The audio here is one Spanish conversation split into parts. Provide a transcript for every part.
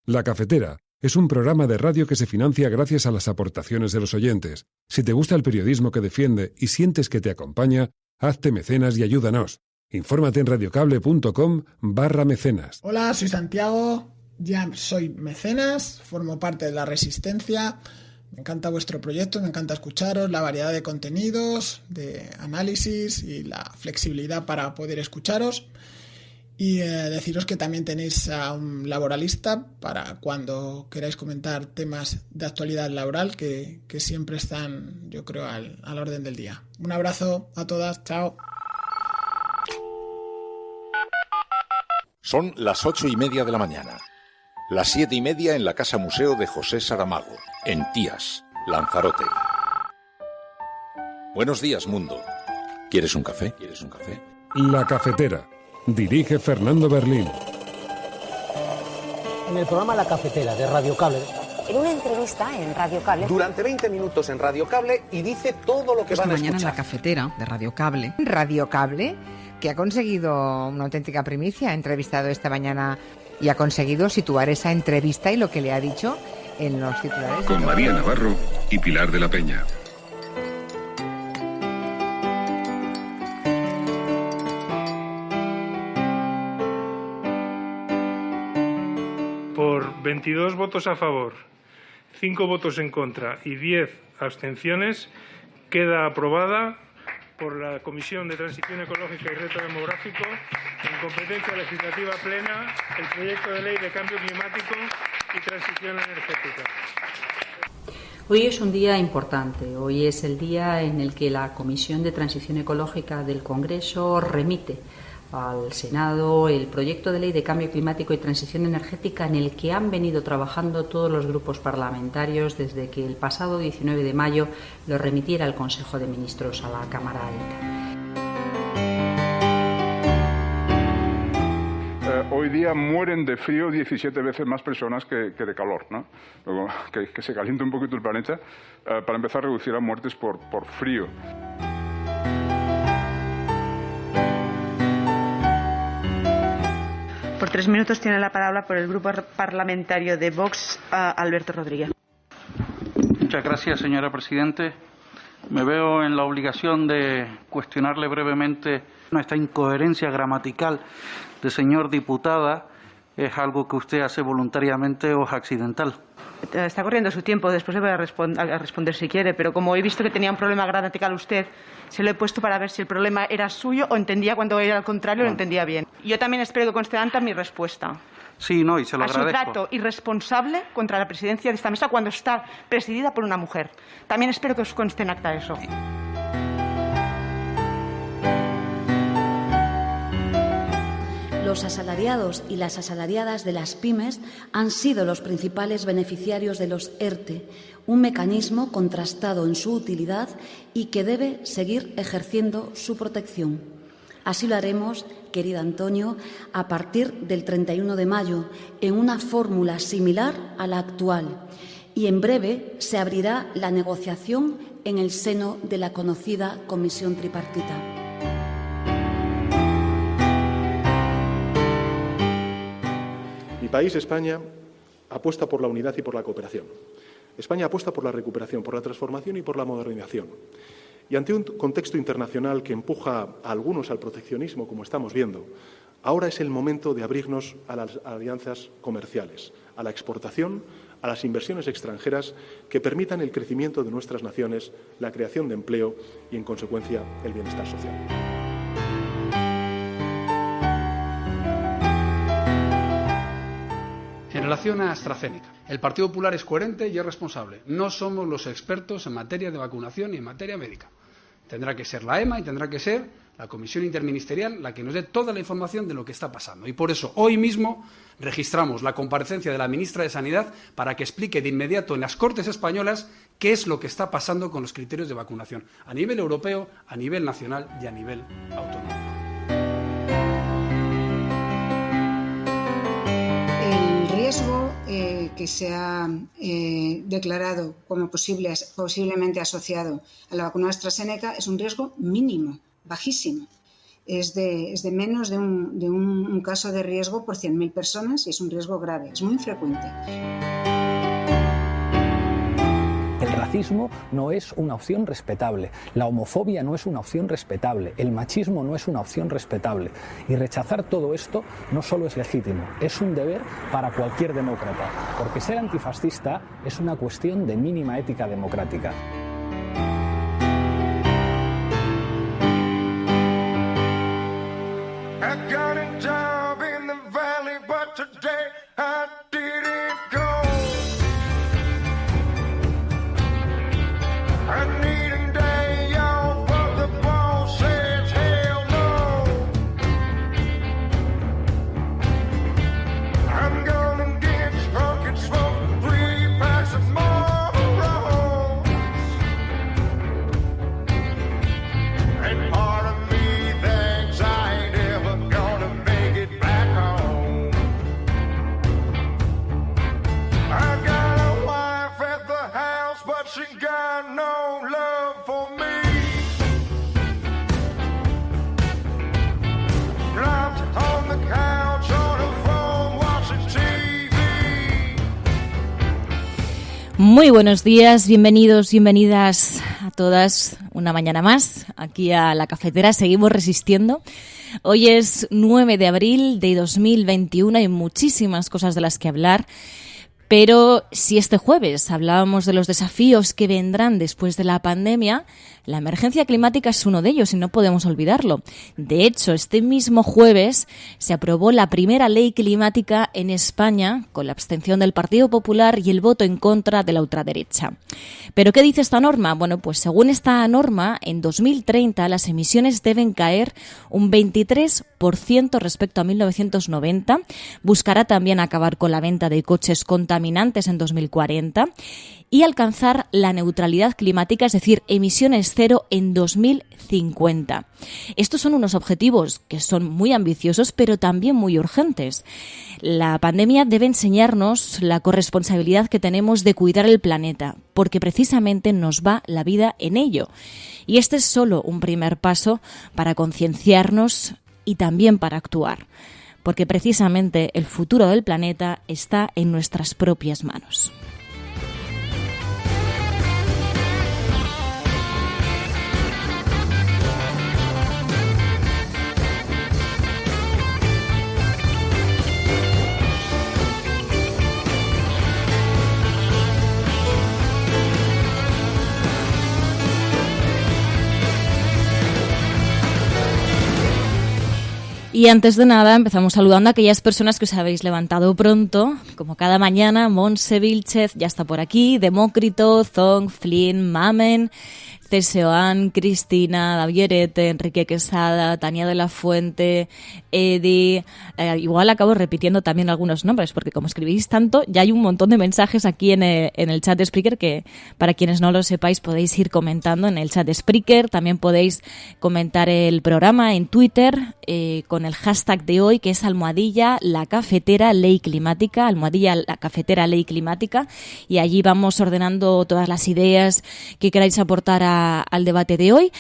La Cafetera es un programa de radio que se financia gracias a las aportaciones de los oyentes. Si te gusta el periodismo que defiende y sientes que te acompaña, hazte mecenas y ayúdanos. Infórmate en radiocable.com/mecenas. Hola, soy Santiago, ya soy mecenas, formo parte de La Resistencia. Me encanta vuestro proyecto, me encanta escucharos, la variedad de contenidos, de análisis y la flexibilidad para poder escucharos. Y deciros que también tenéis a un laboralista para cuando queráis comentar temas de actualidad laboral que siempre están, yo creo, al orden del día. Un abrazo a todas, chao. Son las 8:30 de la mañana. Las 7:30 en la Casa Museo de José Saramago, en Tías, Lanzarote. Buenos días, mundo. ¿Quieres un café? ¿Quieres un café? La Cafetera. Dirige Fernando Berlín. En el programa La Cafetera de Radio Cable. En una entrevista en Radio Cable. Durante 20 minutos en Radio Cable y dice todo lo que van a escuchar. Mañana en La Cafetera de Radio Cable. Radio Cable, que ha conseguido una auténtica primicia. Ha entrevistado esta mañana y ha conseguido situar esa entrevista y lo que le ha dicho en los titulares. Con María Navarro y Pilar de la Peña. Por 22 votos a favor, 5 votos en contra y 10 abstenciones, queda aprobada por la Comisión de Transición Ecológica y Reto Demográfico, en competencia legislativa plena, el proyecto de ley de cambio climático y transición energética. Hoy es un día importante. Hoy es el día en el que la Comisión de Transición Ecológica del Congreso remite al Senado el proyecto de ley de cambio climático y transición energética en el que han venido trabajando todos los grupos parlamentarios desde que el pasado 19 de mayo lo remitiera el Consejo de Ministros a la Cámara Alta. Hoy día mueren de frío 17 veces más personas que de calor, ¿no? Luego, que se caliente un poquito el planeta para empezar a reducir las muertes por frío. Por 3 minutos tiene la palabra por el grupo parlamentario de Vox, Alberto Rodríguez. Muchas gracias, señora Presidente. Me veo en la obligación de cuestionarle brevemente esta incoherencia gramatical de señor diputada. ¿Es algo que usted hace voluntariamente o es accidental? Está corriendo su tiempo, después le voy a responder si quiere, pero como he visto que tenía un problema gramatical usted, se lo he puesto para ver si el problema era suyo o entendía cuando era al contrario, lo entendía bien. Yo también espero que conste ante mi respuesta. Sí, no, y se lo agradezco. A su trato irresponsable contra la presidencia de esta mesa cuando está presidida por una mujer. También espero que os conste en acta eso. Los asalariados y las asalariadas de las pymes han sido los principales beneficiarios de los ERTE, un mecanismo contrastado en su utilidad y que debe seguir ejerciendo su protección. Así lo haremos, querido Antonio, a partir del 31 de mayo, en una fórmula similar a la actual. Y en breve se abrirá la negociación en el seno de la conocida Comisión Tripartita. Mi país, España, apuesta por la unidad y por la cooperación. España apuesta por la recuperación, por la transformación y por la modernización. Y ante un contexto internacional que empuja a algunos al proteccionismo, como estamos viendo, ahora es el momento de abrirnos a las alianzas comerciales, a la exportación, a las inversiones extranjeras que permitan el crecimiento de nuestras naciones, la creación de empleo y, en consecuencia, el bienestar social. En relación a AstraZeneca, el Partido Popular es coherente y es responsable. No somos los expertos en materia de vacunación y en materia médica. Tendrá que ser la EMA y tendrá que ser la Comisión Interministerial la que nos dé toda la información de lo que está pasando. Y por eso, hoy mismo, registramos la comparecencia de la ministra de Sanidad para que explique de inmediato en las Cortes españolas qué es lo que está pasando con los criterios de vacunación a nivel europeo, a nivel nacional y a nivel autonómico. El riesgo que se ha declarado como posiblemente asociado a la vacuna AstraZeneca es un riesgo mínimo, bajísimo. es de menos de un caso de riesgo por 100.000 personas y es un riesgo grave, es muy frecuente. El racismo no es una opción respetable, la homofobia no es una opción respetable, el machismo no es una opción respetable. Y rechazar todo esto no solo es legítimo, es un deber para cualquier demócrata, porque ser antifascista es una cuestión de mínima ética democrática. Muy buenos días, bienvenidos, bienvenidas a todas una mañana más aquí a La Cafetera. Seguimos resistiendo. Hoy es 9 de abril de 2021, hay muchísimas cosas de las que hablar. Pero si este jueves hablábamos de los desafíos que vendrán después de la pandemia, la emergencia climática es uno de ellos y no podemos olvidarlo. De hecho, este mismo jueves se aprobó la primera ley climática en España con la abstención del Partido Popular y el voto en contra de la ultraderecha. ¿Pero qué dice esta norma? Bueno, pues según esta norma, en 2030 las emisiones deben caer un 23% respecto a 1990. Buscará también acabar con la venta de coches contaminantes en 2040 y alcanzar la neutralidad climática, es decir, emisiones cero en 2050. Estos son unos objetivos que son muy ambiciosos, pero también muy urgentes. La pandemia debe enseñarnos la corresponsabilidad que tenemos de cuidar el planeta, porque precisamente nos va la vida en ello. Y este es solo un primer paso para concienciarnos y también para actuar, porque precisamente el futuro del planeta está en nuestras propias manos. Y antes de nada empezamos saludando a aquellas personas que os habéis levantado pronto, como cada mañana. Montse Vilchez ya está por aquí, Demócrito, Zong, Flynn, Mamen, Ceseoan, Cristina, Davierete, Enrique Quesada, Tania de la Fuente, Edi. Igual acabo repitiendo también algunos nombres, porque como escribís tanto, ya hay un montón de mensajes aquí en el chat de Spreaker que, para quienes no lo sepáis, podéis ir comentando en el chat de Spreaker. También podéis comentar el programa en Twitter con el hashtag de hoy, que es #La Cafetera Ley Climática, #La Cafetera Ley Climática, y allí vamos ordenando todas las ideas que queráis aportar al debate de hoy.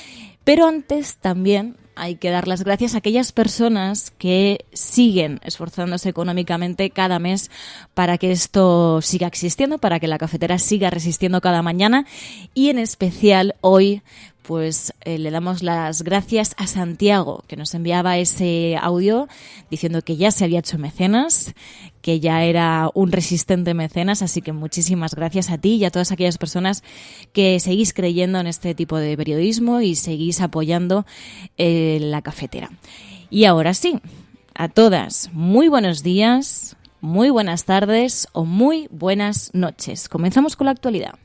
Pero antes también hay que dar las gracias a aquellas personas que siguen esforzándose económicamente cada mes para que esto siga existiendo, para que la cafetera siga resistiendo cada mañana, y en especial hoy pues le damos las gracias a Santiago, que nos enviaba ese audio diciendo que ya se había hecho mecenas, que ya era un resistente mecenas, así que muchísimas gracias a ti y a todas aquellas personas que seguís creyendo en este tipo de periodismo y seguís apoyando la cafetera. Y ahora sí, a todas, muy buenos días, muy buenas tardes o muy buenas noches. Comenzamos con la actualidad.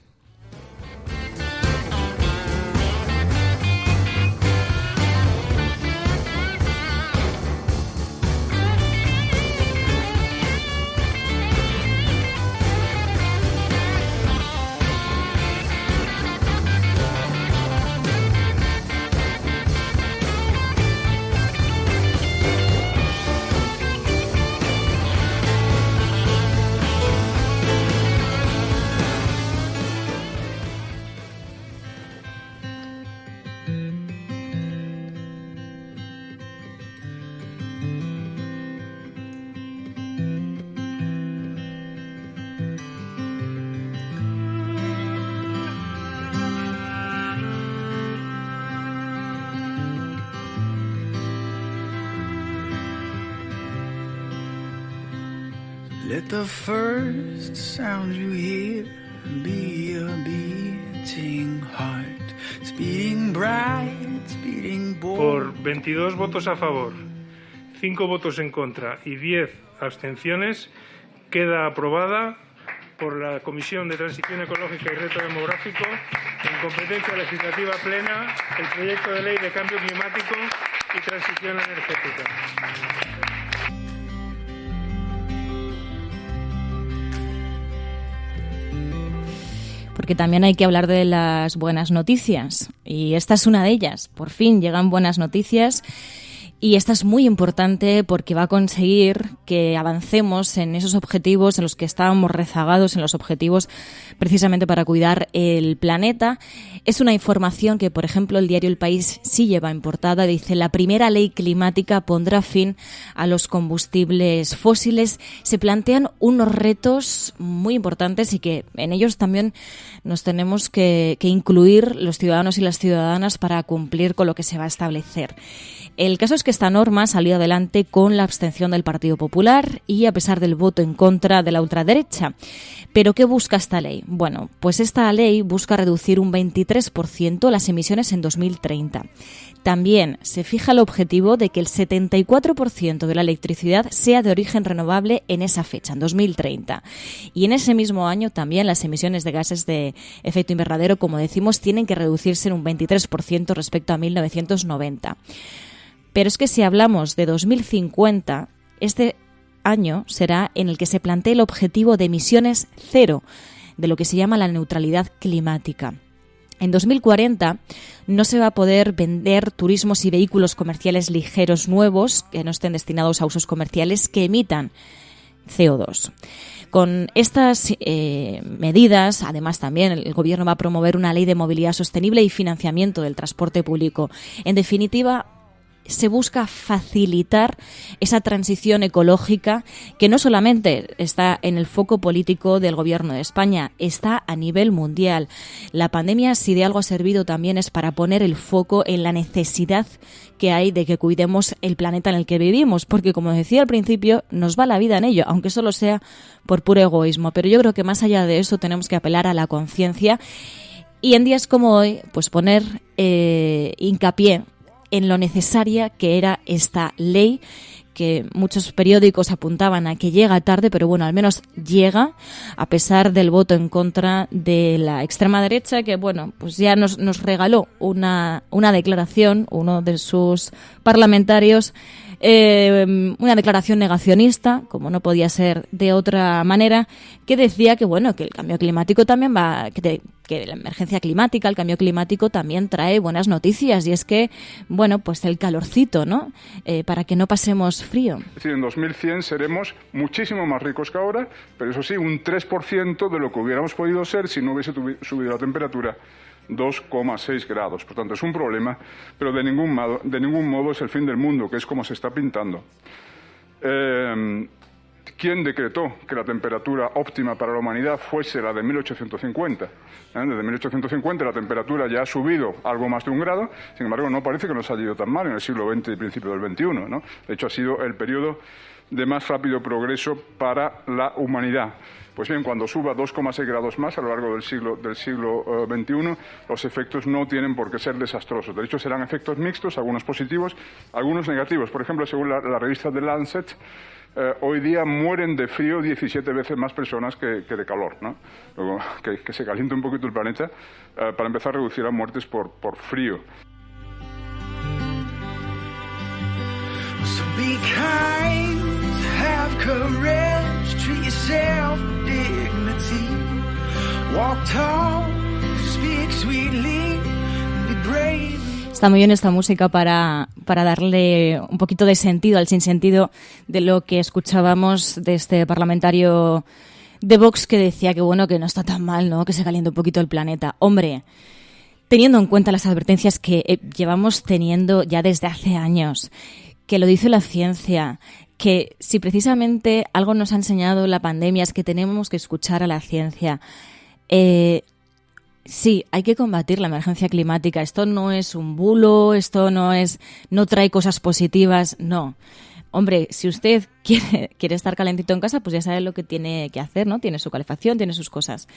Let the first sound you hear be a beating heart, speeding bright, speeding bold. Por 22 votos a favor, 5 votos en contra y 10 abstenciones, queda aprobada por la Comisión de Transición Ecológica y Reto Demográfico, en competencia legislativa plena, el proyecto de ley de cambio climático y transición energética. Porque también hay que hablar de las buenas noticias, y esta es una de ellas. Por fin llegan buenas noticias, y esta es muy importante porque va a conseguir que avancemos en esos objetivos en los que estábamos rezagados, en los objetivos precisamente para cuidar el planeta. Es una información que, por ejemplo, el diario El País sí lleva en portada. Dice: la primera ley climática pondrá fin a los combustibles fósiles. Se plantean unos retos muy importantes y que en ellos también nos tenemos que incluir los ciudadanos y las ciudadanas para cumplir con lo que se va a establecer. El caso es que esta norma salió adelante con la abstención del Partido Popular y a pesar del voto en contra de la ultraderecha. ¿Pero qué busca esta ley? Bueno, pues esta ley busca reducir un 23% las emisiones en 2030. También se fija el objetivo de que el 74% de la electricidad sea de origen renovable en esa fecha, en 2030. Y en ese mismo año también las emisiones de gases de efecto invernadero, como decimos, tienen que reducirse en un 23% respecto a 1990. Pero es que si hablamos de 2050, este año será en el que se plantee el objetivo de emisiones cero, de lo que se llama la neutralidad climática. En 2040 no se va a poder vender turismos y vehículos comerciales ligeros nuevos que no estén destinados a usos comerciales que emitan CO2. Con estas medidas, además, también el Gobierno va a promover una ley de movilidad sostenible y financiamiento del transporte público. En definitiva, se busca facilitar esa transición ecológica que no solamente está en el foco político del Gobierno de España, está a nivel mundial. La pandemia, si de algo ha servido, también es para poner el foco en la necesidad que hay de que cuidemos el planeta en el que vivimos, porque, como decía al principio, nos va la vida en ello, aunque solo sea por puro egoísmo. Pero yo creo que más allá de eso tenemos que apelar a la conciencia y en días como hoy, pues poner hincapié en lo necesaria que era esta ley, que muchos periódicos apuntaban a que llega tarde, pero bueno, al menos llega, a pesar del voto en contra de la extrema derecha, que bueno, pues ya nos regaló una declaración, uno de sus parlamentarios, una declaración negacionista, como no podía ser de otra manera, que decía que bueno, que el cambio climático también que la emergencia climática, el cambio climático también trae buenas noticias, y es que, bueno, pues el calorcito, ¿no? Para que no pasemos frío. Es decir, en 2100 seremos muchísimo más ricos que ahora, pero eso sí, un 3% de lo que hubiéramos podido ser si no hubiese subido la temperatura 2,6 grados. Por tanto, es un problema, pero de ningún modo es el fin del mundo, que es como se está pintando. ¿Quién decretó que la temperatura óptima para la humanidad fuese la de 1850? Desde 1850 la temperatura ya ha subido algo más de 1 grado, sin embargo no parece que nos haya ido tan mal en el siglo XX y principio del XXI, ¿no? De hecho, ha sido el periodo de más rápido progreso para la humanidad. Pues bien, cuando suba 2,6 grados más a lo largo del siglo XXI, los efectos no tienen por qué ser desastrosos. De hecho, serán efectos mixtos, algunos positivos, algunos negativos. Por ejemplo, según la revista The Lancet, hoy día mueren de frío 17 veces más personas que de calor, ¿no? Luego, que se caliente un poquito el planeta, para empezar a reducir las muertes por frío. So be kind, have courage, treat yourself with dignity. Walk tall, speak sweetly, be brave. Está muy bien esta música para darle un poquito de sentido al sinsentido de lo que escuchábamos de este parlamentario de Vox, que decía que bueno, que no está tan mal, ¿no?, que se caliente un poquito el planeta. Hombre, teniendo en cuenta las advertencias que llevamos teniendo ya desde hace años, que lo dice la ciencia, que si precisamente algo nos ha enseñado la pandemia es que tenemos que escuchar a la ciencia. Sí, hay que combatir la emergencia climática. Esto no es un bulo, esto no trae cosas positivas, no. Hombre, si usted quiere estar calentito en casa, pues ya sabe lo que tiene que hacer, ¿no? Tiene su calefacción, tiene sus cosas.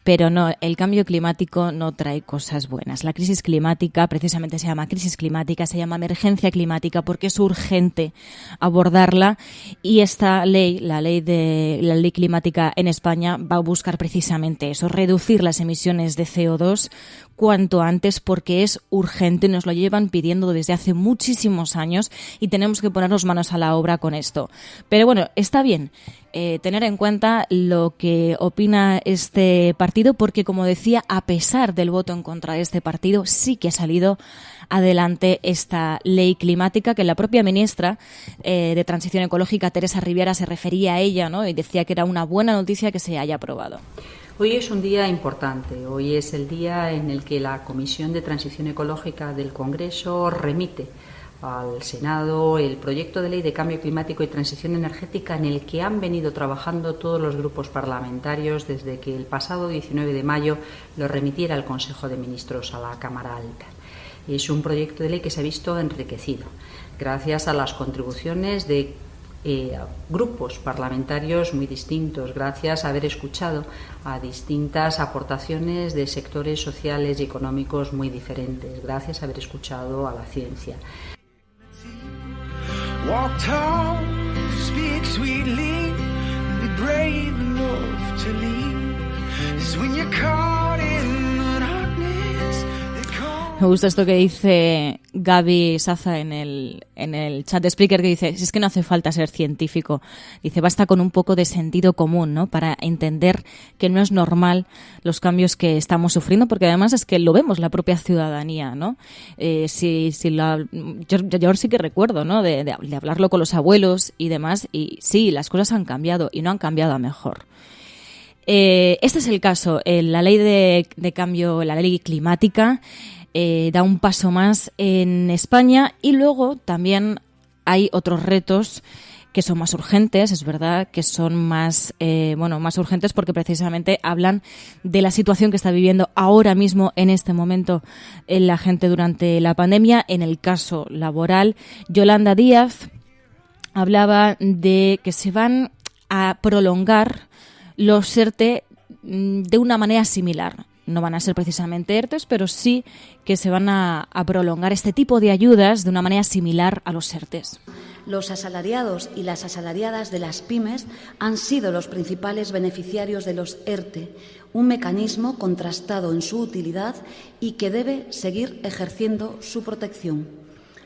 Pero no, el cambio climático no trae cosas buenas. La crisis climática precisamente se llama crisis climática, se llama emergencia climática porque es urgente abordarla, y esta ley, la ley climática en España, va a buscar precisamente eso, reducir las emisiones de CO2 cuanto antes, porque es urgente, nos lo llevan pidiendo desde hace muchísimos años y tenemos que ponernos manos a la obra con esto. Pero bueno, está bien tener en cuenta lo que opina este partido, porque como decía, a pesar del voto en contra de este partido, sí que ha salido adelante esta ley climática, que la propia ministra de Transición Ecológica, Teresa Rivera, se refería a ella, ¿no? Y decía que era una buena noticia que se haya aprobado. Hoy es un día importante. Hoy es el día en el que la Comisión de Transición Ecológica del Congreso remite al Senado el proyecto de ley de cambio climático y transición energética, en el que han venido trabajando todos los grupos parlamentarios desde que el pasado 19 de mayo lo remitiera el Consejo de Ministros a la Cámara Alta. Es un proyecto de ley que se ha visto enriquecido gracias a las contribuciones de grupos parlamentarios muy distintos, gracias a haber escuchado a distintas aportaciones de sectores sociales y económicos muy diferentes, gracias a haber escuchado a la ciencia. Walk tall, speak sweetly, be brave enough to leave. 'Cause when you're caught in the darkness, me gusta esto que dice Gaby Saza en el chat de Spreaker, que dice, si es que no hace falta ser científico, dice, basta con un poco de sentido común, ¿no?, para entender que no es normal los cambios que estamos sufriendo, porque además es que lo vemos la propia ciudadanía, ¿no? Yo sí que recuerdo, ¿no?, de hablarlo con los abuelos y demás, y sí, las cosas han cambiado y no han cambiado a mejor. Este es el caso, la ley de cambio, la ley climática, da un paso más en España, y luego también hay otros retos que son más urgentes, es verdad que son más urgentes porque precisamente hablan de la situación que está viviendo ahora mismo, en este momento, la gente durante la pandemia. En el caso laboral, Yolanda Díaz hablaba de que se van a prolongar los ERTE de una manera similar. No van a ser precisamente ERTEs, pero sí que se van a prolongar este tipo de ayudas de una manera similar a los ERTEs. Los asalariados y las asalariadas de las pymes han sido los principales beneficiarios de los ERTE, un mecanismo contrastado en su utilidad y que debe seguir ejerciendo su protección.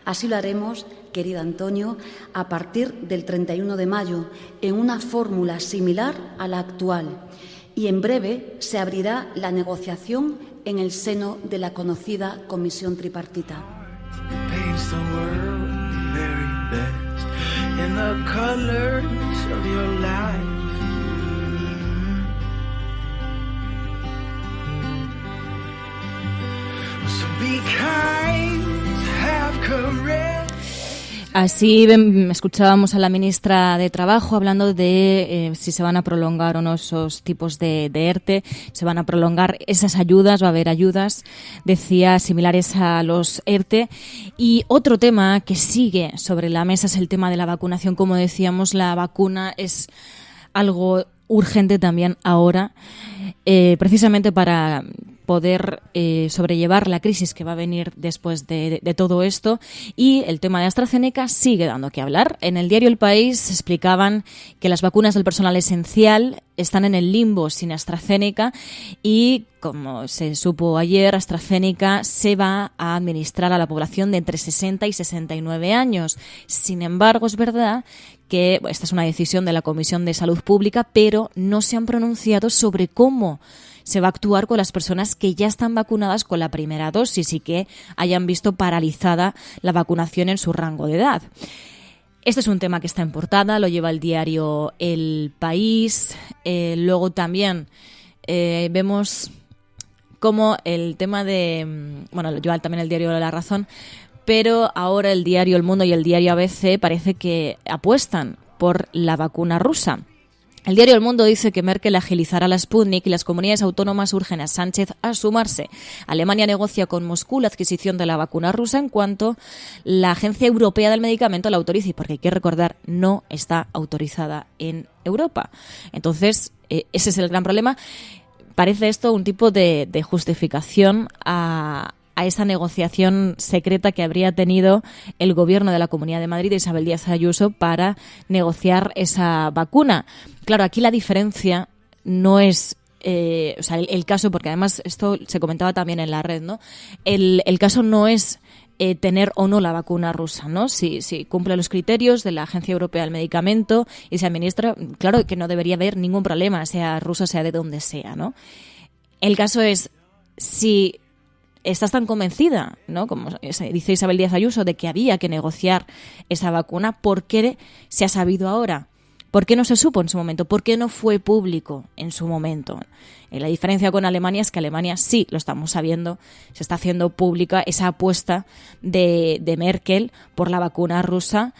Así lo haremos, querido Antonio, a partir del 31 de mayo, en una fórmula similar a la actual. Y en breve se abrirá la negociación en el seno de la conocida Comisión Tripartita. Así escuchábamos a la ministra de Trabajo hablando de si se van a prolongar o no esos tipos de ERTE, se van a prolongar esas ayudas, va a haber ayudas, decía, similares a los ERTE. Y otro tema que sigue sobre la mesa es el tema de la vacunación. Como decíamos, la vacuna es algo urgente también ahora, precisamente para poder sobrellevar la crisis que va a venir después de todo esto. Y el tema de AstraZeneca sigue dando que hablar. En el diario El País explicaban que las vacunas del personal esencial están en el limbo sin AstraZeneca, y como se supo ayer, AstraZeneca se va a administrar a la población de entre 60 y 69 años. Sin embargo, es verdad que esta es una decisión de la Comisión de Salud Pública, pero no se han pronunciado sobre cómo se va a actuar con las personas que ya están vacunadas con la primera dosis y que hayan visto paralizada la vacunación en su rango de edad. Este es un tema que está en portada, lo lleva el diario El País. Luego también vemos cómo el tema de... Bueno, lo lleva también el diario La Razón, pero ahora el diario El Mundo y el diario ABC parece que apuestan por la vacuna rusa. El diario El Mundo dice que Merkel agilizará la Sputnik y las comunidades autónomas urgen a Sánchez a sumarse. Alemania negocia con Moscú la adquisición de la vacuna rusa en cuanto la Agencia Europea del Medicamento la autorice, porque hay que recordar, no está autorizada en Europa. Entonces, ese es el gran problema. Parece esto un tipo de justificación a esa negociación secreta que habría tenido el gobierno de la Comunidad de Madrid de Isabel Díaz Ayuso para negociar esa vacuna. Claro, aquí la diferencia no es el caso, porque además esto se comentaba también en la red, ¿no? El caso no es tener o no la vacuna rusa, ¿no? Si cumple los criterios de la Agencia Europea del Medicamento y se administra, claro que no debería haber ningún problema, sea rusa, sea de donde sea, ¿no? El caso es si estás tan convencida, ¿no?, como dice Isabel Díaz Ayuso, de que había que negociar esa vacuna, ¿por qué se ha sabido ahora? ¿Por qué no se supo en su momento? ¿Por qué no fue público en su momento? La diferencia con Alemania es que Alemania sí lo estamos sabiendo, se está haciendo pública esa apuesta de Merkel por la vacuna rusa,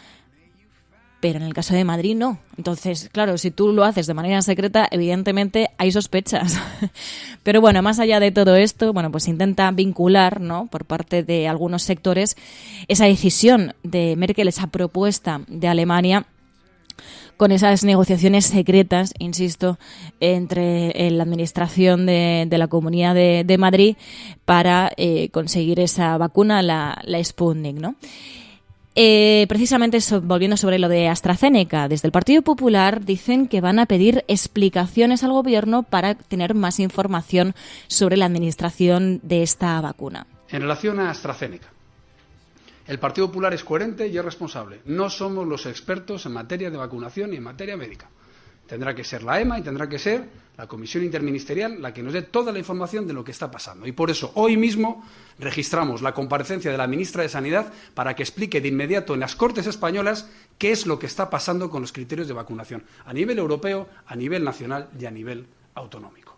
pero en el caso de Madrid no. Entonces, claro, si tú lo haces de manera secreta, evidentemente hay sospechas. Pero bueno, más allá de todo esto, bueno, pues intenta vincular, ¿no?, por parte de algunos sectores esa decisión de Merkel, esa propuesta de Alemania, con esas negociaciones secretas, insisto, entre la administración de la Comunidad de Madrid para conseguir esa vacuna, la Sputnik, ¿no? Precisamente volviendo sobre lo de AstraZeneca, desde el Partido Popular dicen que van a pedir explicaciones al Gobierno para tener más información sobre la administración de esta vacuna. En relación a AstraZeneca, el Partido Popular es coherente y es responsable. No somos los expertos en materia de vacunación y en materia médica. Tendrá que ser la EMA y tendrá que ser la Comisión Interministerial la que nos dé toda la información de lo que está pasando. Y por eso hoy mismo registramos la comparecencia de la ministra de Sanidad para que explique de inmediato en las Cortes españolas qué es lo que está pasando con los criterios de vacunación a nivel europeo, a nivel nacional y a nivel autonómico.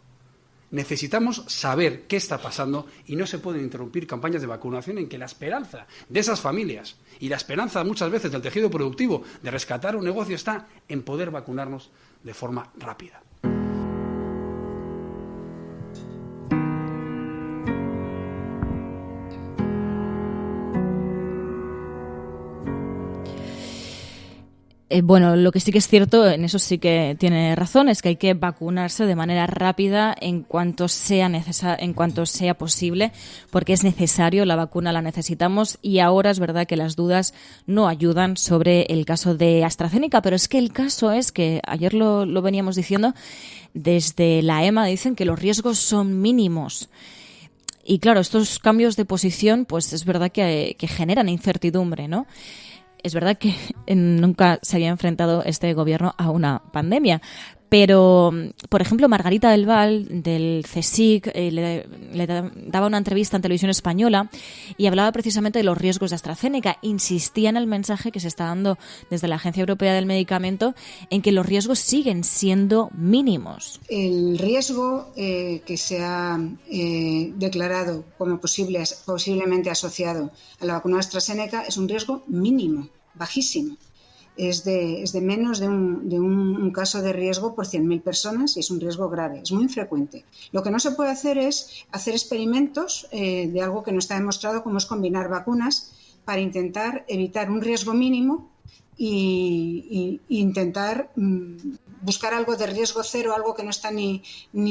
Necesitamos saber qué está pasando y no se pueden interrumpir campañas de vacunación en que la esperanza de esas familias y la esperanza muchas veces del tejido productivo de rescatar un negocio está en poder vacunarnos de forma rápida. Bueno, lo que sí que es cierto, en eso sí que tiene razón, es que hay que vacunarse de manera rápida en cuanto sea posible, porque es necesario, la vacuna la necesitamos, y ahora es verdad que las dudas no ayudan sobre el caso de AstraZeneca, pero es que el caso es que, ayer lo veníamos diciendo, desde la EMA dicen que los riesgos son mínimos. Y claro, estos cambios de posición, pues es verdad que generan incertidumbre, ¿no? Es verdad que nunca se había enfrentado este gobierno a una pandemia, pero, por ejemplo, Margarita del Val, del CSIC, le daba una entrevista en Televisión Española y hablaba precisamente de los riesgos de AstraZeneca. Insistía en el mensaje que se está dando desde la Agencia Europea del Medicamento en que los riesgos siguen siendo mínimos. El riesgo que se ha declarado como posiblemente asociado a la vacuna AstraZeneca es un riesgo mínimo, bajísimo. Es de menos de un caso de riesgo por 100.000 personas y es un riesgo grave, es muy infrecuente. Lo que no se puede hacer es hacer experimentos de algo que no está demostrado, como es combinar vacunas para intentar evitar un riesgo mínimo e intentar buscar algo de riesgo cero, algo que no está ni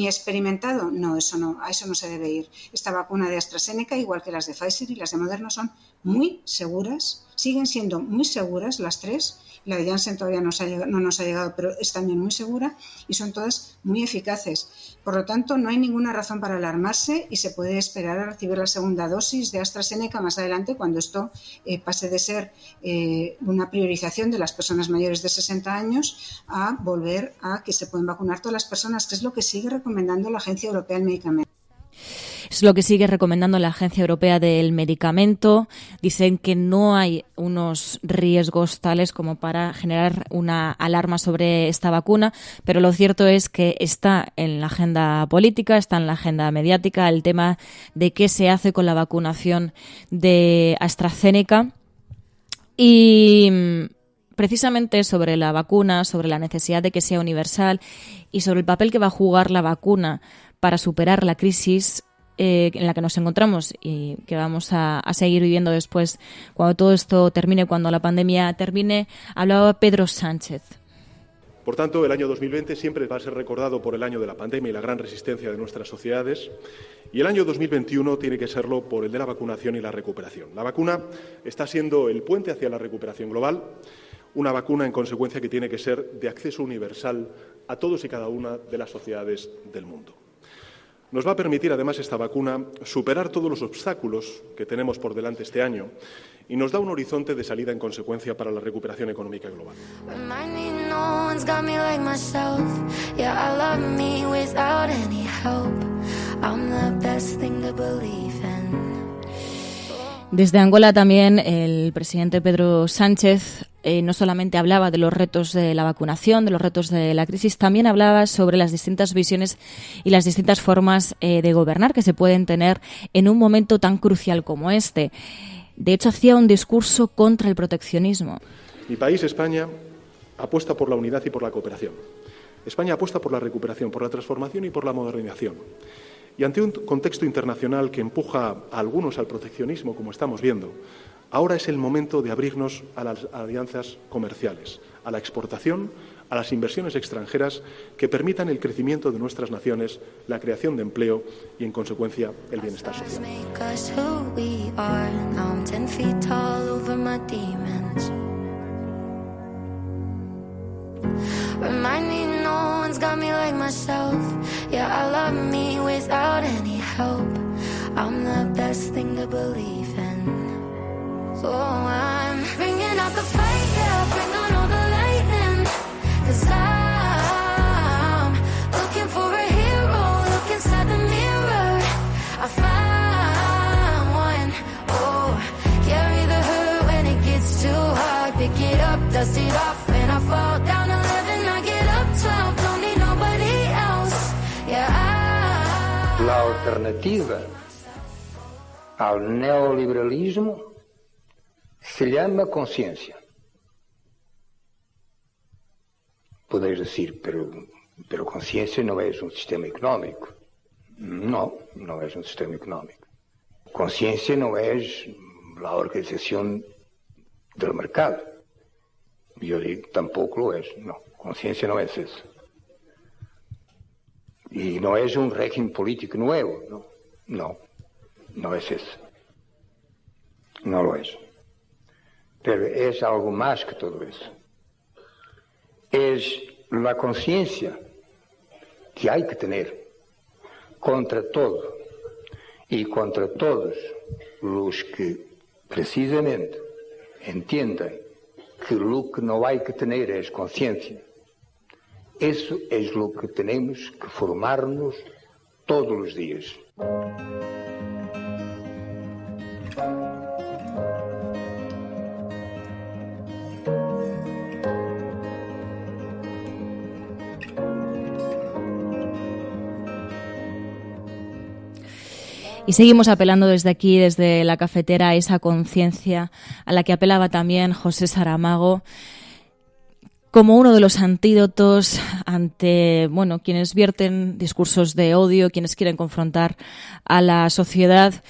experimentado. No, a eso no se debe ir. Esta vacuna de AstraZeneca, igual que las de Pfizer y las de Moderna, son muy seguras, siguen siendo muy seguras las tres. La de Janssen todavía no nos ha llegado, pero es también muy segura y son todas muy eficaces. Por lo tanto, no hay ninguna razón para alarmarse y se puede esperar a recibir la segunda dosis de AstraZeneca más adelante, cuando esto pase de ser una priorización de las personas mayores de 60 años a volver a que se pueden vacunar todas las personas, que es lo que sigue recomendando la Agencia Europea del Medicamento. Es lo que sigue recomendando la Agencia Europea del Medicamento. Dicen que no hay unos riesgos tales como para generar una alarma sobre esta vacuna, pero lo cierto es que está en la agenda política, está en la agenda mediática el tema de qué se hace con la vacunación de AstraZeneca. Y precisamente sobre la vacuna, sobre la necesidad de que sea universal y sobre el papel que va a jugar la vacuna para superar la crisis en la que nos encontramos y que vamos a seguir viviendo después, cuando todo esto termine, cuando la pandemia termine, hablaba Pedro Sánchez. Por tanto, el año 2020 siempre va a ser recordado por el año de la pandemia y la gran resistencia de nuestras sociedades, y el año 2021 tiene que serlo por el de la vacunación y la recuperación. La vacuna está siendo el puente hacia la recuperación global, una vacuna, en consecuencia, que tiene que ser de acceso universal a todos y cada una de las sociedades del mundo. Nos va a permitir, además, esta vacuna superar todos los obstáculos que tenemos por delante este año y nos da un horizonte de salida, en consecuencia, para la recuperación económica global. Desde Angola también el presidente Pedro Sánchez no solamente hablaba de los retos de la vacunación, de los retos de la crisis, también hablaba sobre las distintas visiones y las distintas formas de gobernar que se pueden tener en un momento tan crucial como este. De hecho, hacía un discurso contra el proteccionismo. Mi país, España, apuesta por la unidad y por la cooperación. España apuesta por la recuperación, por la transformación y por la modernización. Y ante un contexto internacional que empuja a algunos al proteccionismo, como estamos viendo, ahora es el momento de abrirnos a las alianzas comerciales, a la exportación, a las inversiones extranjeras que permitan el crecimiento de nuestras naciones, la creación de empleo y, en consecuencia, el bienestar social. Remind me no one's got me like myself. Yeah, I love me without any help. I'm the best thing to believe in. So I'm bringing out the fight, yeah, bring on all the lightning. 'Cause I'm looking for a hero, look inside the mirror. I found one, oh, carry the hurt when it gets too hard. Pick it up, dust it off, when I fall down 11, I get up 12, don't need nobody else. Yeah, La alternativa al neoliberalismo se llama conciencia. Podéis decir, pero conciencia no es un sistema económico. No, no es un sistema económico. Conciencia no es la organización del mercado. Yo digo, tampoco lo es. No, conciencia no es eso. Y no es un régimen político nuevo. No, no es eso. No lo es. Pero es algo más que todo eso. Es la conciencia que hay que tener contra todo y contra todos los que precisamente entiendan que lo que no hay que tener es conciencia. Eso es lo que tenemos que formarnos todos los días. Y seguimos apelando desde aquí, desde la cafetera, a esa conciencia a la que apelaba también José Saramago como uno de los antídotos ante, bueno, quienes vierten discursos de odio, quienes quieren confrontar a la sociedad.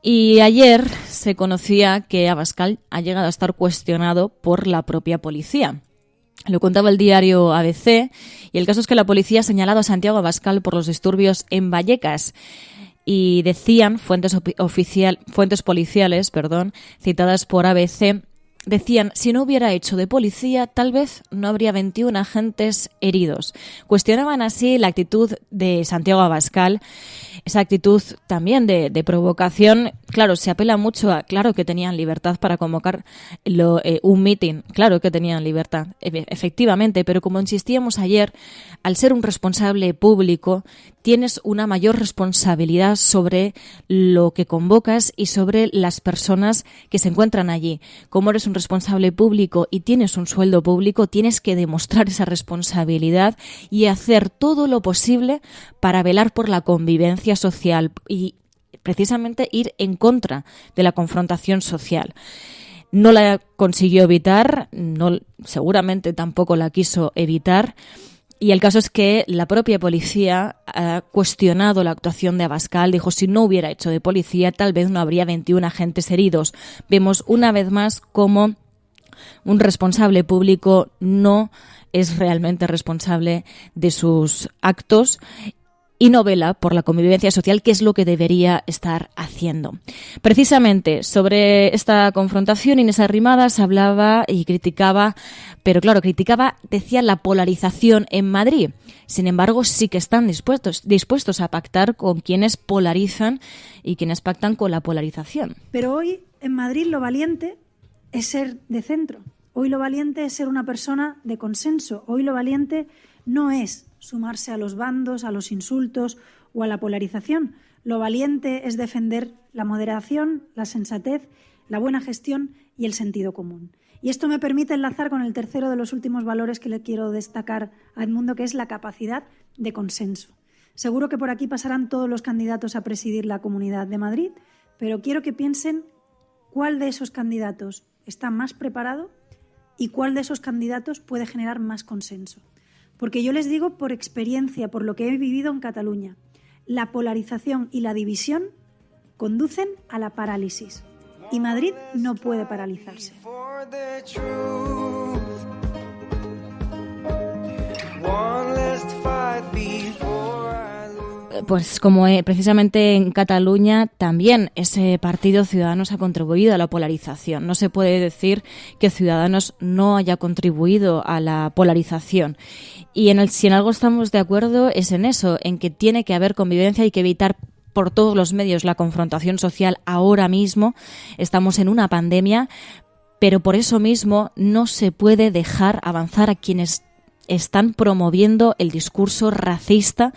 Y ayer se conocía que Abascal ha llegado a estar cuestionado por la propia policía. Lo contaba el diario ABC, y el caso es que la policía ha señalado a Santiago Abascal por los disturbios en Vallecas. Y decían fuentes policiales, citadas por ABC, decían, si no hubiera hecho de policía, tal vez no habría 21 agentes heridos. Cuestionaban así la actitud de Santiago Abascal, esa actitud también de provocación. Claro, se apela mucho a, claro que tenían libertad para convocar un mitin, claro que tenían libertad, efectivamente, pero como insistíamos ayer, al ser un responsable público, tienes una mayor responsabilidad sobre lo que convocas y sobre las personas que se encuentran allí. Como eres un responsable público y tienes un sueldo público, tienes que demostrar esa responsabilidad y hacer todo lo posible para velar por la convivencia social y precisamente ir en contra de la confrontación social. No la consiguió evitar, seguramente tampoco la quiso evitar. Y el caso es que la propia policía ha cuestionado la actuación de Abascal. Dijo, si no hubiera hecho de policía, tal vez no habría 21 agentes heridos. Vemos una vez más cómo un responsable público no es realmente responsable de sus actos y no vela por la convivencia social, que es lo que debería estar haciendo. Precisamente sobre esta confrontación, Inés Arrimadas hablaba y criticaba, pero claro, decía la polarización en Madrid. Sin embargo, sí que están dispuestos a pactar con quienes polarizan y quienes pactan con la polarización. Pero hoy en Madrid lo valiente es ser de centro. Hoy lo valiente es ser una persona de consenso. Hoy lo valiente no es sumarse a los bandos, a los insultos o a la polarización. Lo valiente es defender la moderación, la sensatez, la buena gestión y el sentido común. Y esto me permite enlazar con el tercero de los últimos valores que le quiero destacar a Edmundo, que es la capacidad de consenso. Seguro que por aquí pasarán todos los candidatos a presidir la Comunidad de Madrid, pero quiero que piensen cuál de esos candidatos está más preparado y cuál de esos candidatos puede generar más consenso. Porque yo les digo por experiencia, por lo que he vivido en Cataluña, la polarización y la división conducen a la parálisis. Y Madrid no puede paralizarse. Pues como precisamente en Cataluña también ese partido Ciudadanos ha contribuido a la polarización. No se puede decir que Ciudadanos no haya contribuido a la polarización. Y si en algo estamos de acuerdo es en eso, en que tiene que haber convivencia y que evitar por todos los medios la confrontación social. Ahora mismo estamos en una pandemia, pero por eso mismo no se puede dejar avanzar a quienes están promoviendo el discurso racista,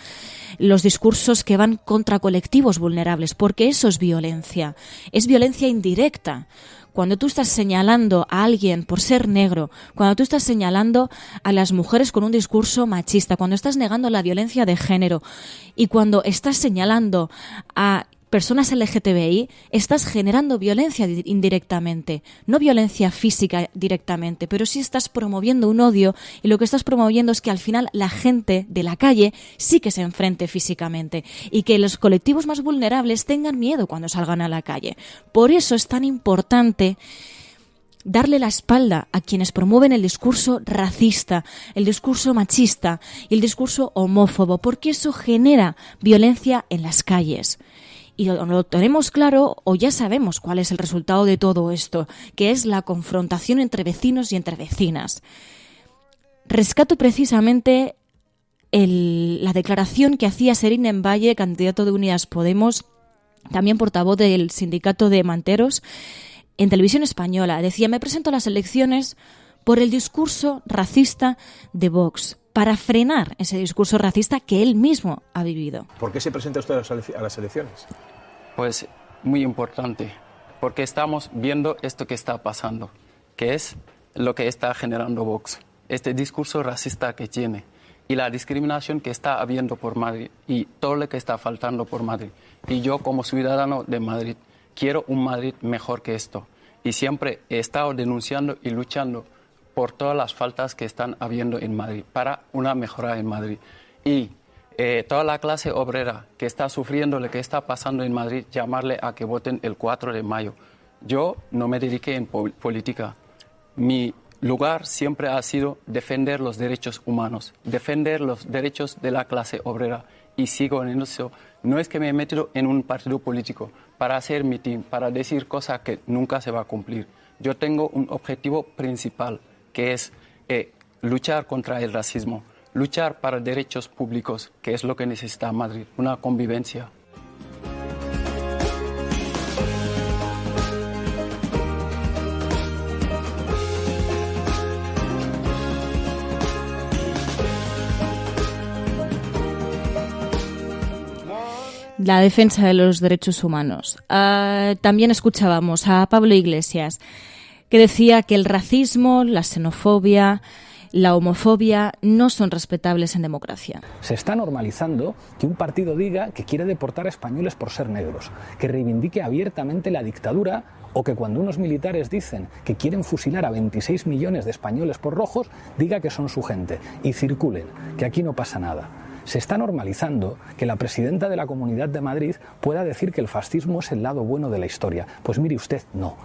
los discursos que van contra colectivos vulnerables, porque eso es violencia indirecta. Cuando tú estás señalando a alguien por ser negro, cuando tú estás señalando a las mujeres con un discurso machista, cuando estás negando la violencia de género y cuando estás señalando a personas LGTBI, estás generando violencia indirectamente, no violencia física directamente, pero sí estás promoviendo un odio y lo que estás promoviendo es que al final la gente de la calle sí que se enfrente físicamente y que los colectivos más vulnerables tengan miedo cuando salgan a la calle. Por eso es tan importante darle la espalda a quienes promueven el discurso racista, el discurso machista y el discurso homófobo, porque eso genera violencia en las calles. Y lo tenemos claro o ya sabemos cuál es el resultado de todo esto, que es la confrontación entre vecinos y entre vecinas. Rescato precisamente la declaración que hacía Serín Envalle, candidato de Unidas Podemos, también portavoz del sindicato de manteros, en Televisión Española. Decía, me presento a las elecciones por el discurso racista de Vox, para frenar ese discurso racista que él mismo ha vivido. ¿Por qué se presenta usted a las elecciones? Pues muy importante, porque estamos viendo esto que está pasando, que es lo que está generando Vox, este discurso racista que tiene y la discriminación que está habiendo por Madrid y todo lo que está faltando por Madrid. Y yo como ciudadano de Madrid quiero un Madrid mejor que esto y siempre he estado denunciando y luchando por todas las faltas que están habiendo en Madrid, para una mejora en Madrid. Y toda la clase obrera que está sufriendo lo que está pasando en Madrid, llamarle a que voten el 4 de mayo. Yo no me dediqué en política. Mi lugar siempre ha sido defender los derechos humanos, defender los derechos de la clase obrera. Y sigo en eso. No es que me he metido en un partido político para hacer mitin, para decir cosas que nunca se va a cumplir. Yo tengo un objetivo principal, que es luchar contra el racismo, luchar para derechos públicos, que es lo que necesita Madrid, una convivencia. La defensa de los derechos humanos. También escuchábamos a Pablo Iglesias, que decía que el racismo, la xenofobia, la homofobia no son respetables en democracia. Se está normalizando que un partido diga que quiere deportar a españoles por ser negros, que reivindique abiertamente la dictadura, o que cuando unos militares dicen que quieren fusilar a 26 millones de españoles por rojos, diga que son su gente y circulen, que aquí no pasa nada. Se está normalizando que la presidenta de la Comunidad de Madrid pueda decir que el fascismo es el lado bueno de la historia. Pues mire usted, no.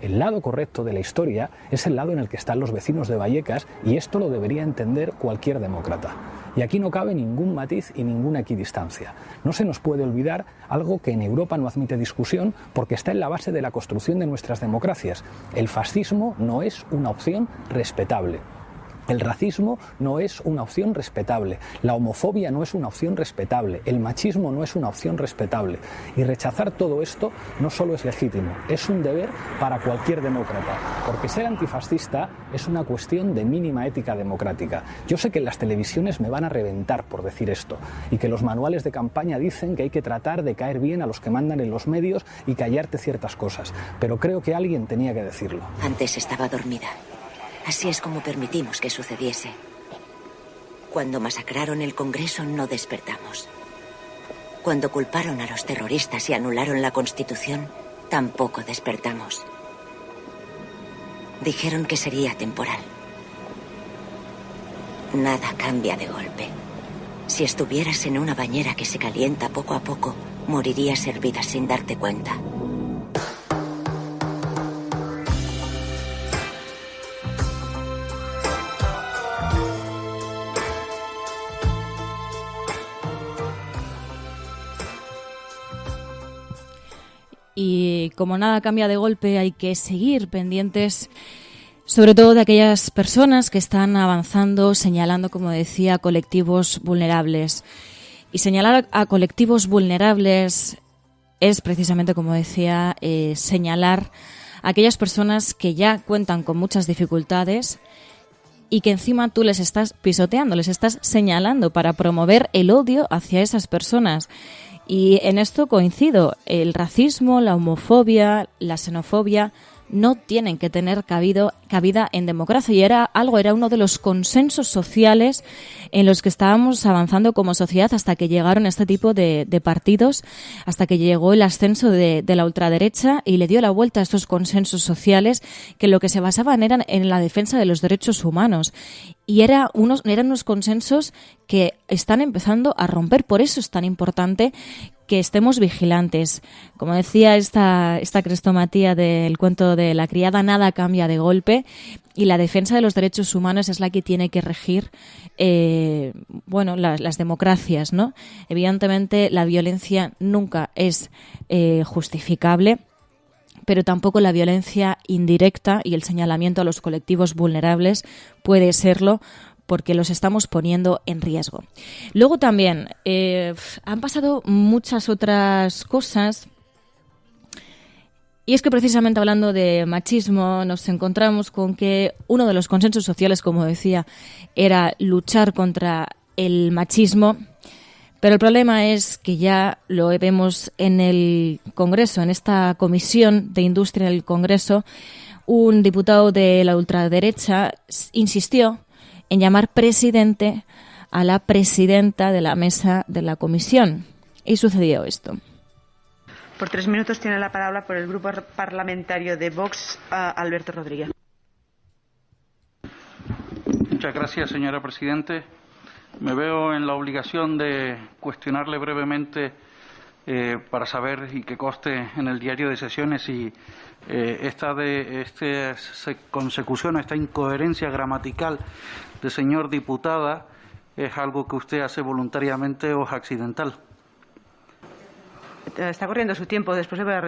El lado correcto de la historia es el lado en el que están los vecinos de Vallecas, y esto lo debería entender cualquier demócrata. Y aquí no cabe ningún matiz y ninguna equidistancia. No se nos puede olvidar algo que en Europa no admite discusión porque está en la base de la construcción de nuestras democracias. El fascismo no es una opción respetable. El racismo no es una opción respetable, la homofobia no es una opción respetable, el machismo no es una opción respetable. Y rechazar todo esto no solo es legítimo, es un deber para cualquier demócrata, porque ser antifascista es una cuestión de mínima ética democrática. Yo sé que en las televisiones me van a reventar por decir esto, y que los manuales de campaña dicen que hay que tratar de caer bien a los que mandan en los medios y callarte ciertas cosas, pero creo que alguien tenía que decirlo. Antes estaba dormida. Así es como permitimos que sucediese. Cuando masacraron el Congreso no despertamos. Cuando culparon a los terroristas y anularon la Constitución, tampoco despertamos. Dijeron que sería temporal. Nada cambia de golpe. Si estuvieras en una bañera que se calienta poco a poco, morirías hervida sin darte cuenta. Y como nada cambia de golpe, hay que seguir pendientes, sobre todo de aquellas personas que están avanzando, señalando, como decía, colectivos vulnerables. Y señalar a colectivos vulnerables es precisamente, como decía, señalar a aquellas personas que ya cuentan con muchas dificultades y que encima tú les estás pisoteando, les estás señalando para promover el odio hacia esas personas. Y en esto coincido, el racismo, la homofobia, la xenofobia no tienen que tener cabida en democracia, y era uno de los consensos sociales en los que estábamos avanzando como sociedad hasta que llegaron este tipo de partidos, hasta que llegó el ascenso de la ultraderecha y le dio la vuelta a estos consensos sociales que lo que se basaban eran en la defensa de los derechos humanos. Y eran unos consensos que están empezando a romper. Por eso es tan importante que estemos vigilantes. Como decía esta crestomatía del cuento de la criada, nada cambia de golpe, y la defensa de los derechos humanos es la que tiene que regir las democracias, ¿no? Evidentemente la violencia nunca es justificable, pero tampoco la violencia indirecta y el señalamiento a los colectivos vulnerables puede serlo, porque los estamos poniendo en riesgo. Luego también han pasado muchas otras cosas, y es que precisamente hablando de machismo nos encontramos con que uno de los consensos sociales, como decía, era luchar contra el machismo. Pero el problema es que ya lo vemos en el Congreso, en esta comisión de industria del Congreso, un diputado de la ultraderecha insistió en llamar presidente a la presidenta de la mesa de la comisión. Y sucedió esto. Por 3 minutos tiene la palabra por el grupo parlamentario de Vox, Alberto Rodríguez. Muchas gracias, señora presidente. Me veo en la obligación de cuestionarle brevemente para saber y que conste en el diario de sesiones si esta consecución, esta incoherencia gramatical de señor diputada es algo que usted hace voluntariamente o es accidental. Está corriendo su tiempo, después le voy a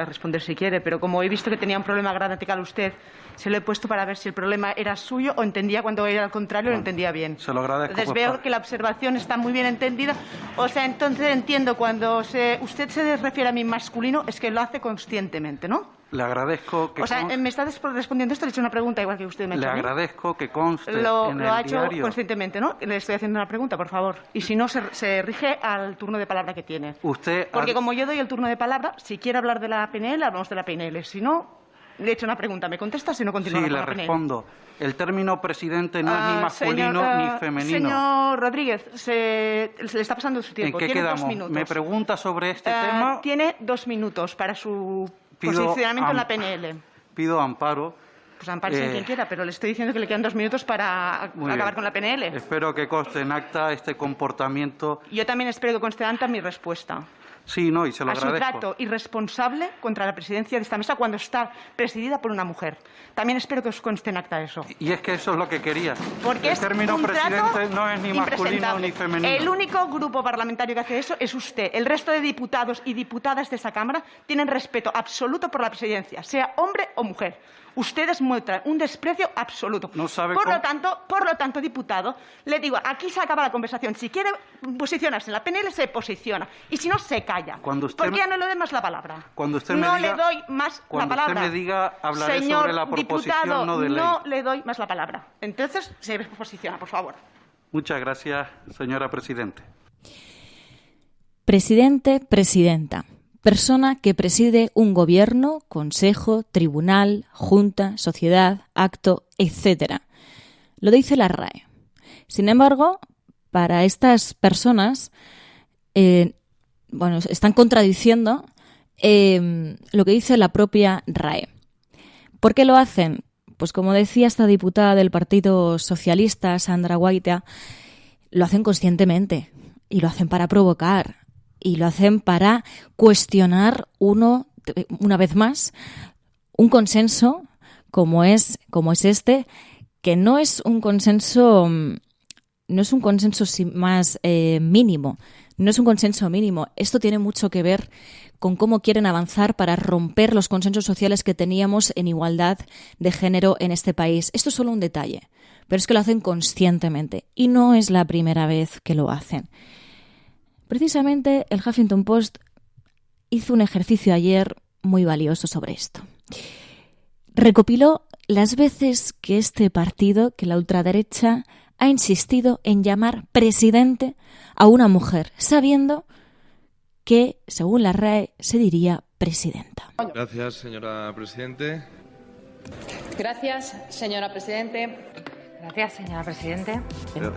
responder si quiere, pero como he visto que tenía un problema gramatical usted, se lo he puesto para ver si el problema era suyo o entendía cuando era al contrario, lo entendía bien. Se lo agradezco. Entonces veo que la observación está muy bien entendida. O sea, entonces entiendo cuando usted se refiere a mi masculino, es que lo hace conscientemente, ¿no? Le agradezco que... O sea, me está respondiendo esto, le he hecho una pregunta igual que usted me ha hecho. Le agradezco que conste en el diario. Lo ha hecho diario. conscientemente, ¿no? Le estoy haciendo una pregunta, por favor. Y si no, se rige al turno de palabra que tiene. Usted... Porque como yo doy el turno de palabra, si quiere hablar de la PNL, hablamos de la PNL. Si no, le he hecho una pregunta. ¿Me contestas y no continúa? Sí, le respondo. El término presidente no es ni masculino ni femenino. Señor Rodríguez, se le está pasando su tiempo. ¿En qué tiene quedamos? 2 minutos. ¿Me pregunta sobre este tema? Tiene 2 minutos para su posicionamiento en la PNL. Pido amparo. Pues ampárese quien quiera, pero le estoy diciendo que le quedan 2 minutos para acabar con la PNL. Espero que conste en acta este comportamiento. Yo también espero que conste en acta mi respuesta. Sí, no, y se lo agradezco. A su trato irresponsable contra la presidencia de esta mesa cuando está presidida por una mujer. También espero que os conste en acta eso. Y es que eso es lo que quería. Porque el término presidente no es ni masculino ni femenino. El único grupo parlamentario que hace eso es usted. El resto de diputados y diputadas de esa Cámara tienen respeto absoluto por la presidencia, sea hombre o mujer. Ustedes muestran un desprecio absoluto. No sabe por lo tanto, diputado, le digo, aquí se acaba la conversación. Si quiere posicionarse en la PNL, se posiciona. Y si no, se calla. ¿Por qué ya no le doy más la palabra? Cuando usted no le doy más la palabra. Cuando usted me diga, hablaré Señor sobre la proposición, diputado, no de ley. no le doy más la palabra. Entonces, se posiciona, por favor. Muchas gracias, señora Presidente. Presidente, presidenta. Persona que preside un gobierno, consejo, tribunal, junta, sociedad, acto, etc. Lo dice la RAE. Sin embargo, para estas personas, están contradiciendo lo que dice la propia RAE. ¿Por qué lo hacen? Pues como decía esta diputada del Partido Socialista, Sandra Guaita, lo hacen conscientemente y lo hacen para provocar. Y lo hacen para cuestionar una vez más, un consenso como es este, que no es un consenso más mínimo. No es un consenso mínimo. Esto tiene mucho que ver con cómo quieren avanzar para romper los consensos sociales que teníamos en igualdad de género en este país. Esto es solo un detalle, pero es que lo hacen conscientemente y no es la primera vez que lo hacen. Precisamente el Huffington Post hizo un ejercicio ayer muy valioso sobre esto. Recopiló las veces que este partido, que la ultraderecha, ha insistido en llamar presidente a una mujer, sabiendo que, según la RAE, se diría presidenta. Gracias, señora Presidente. Gracias, señora Presidente. Gracias, señora Presidente.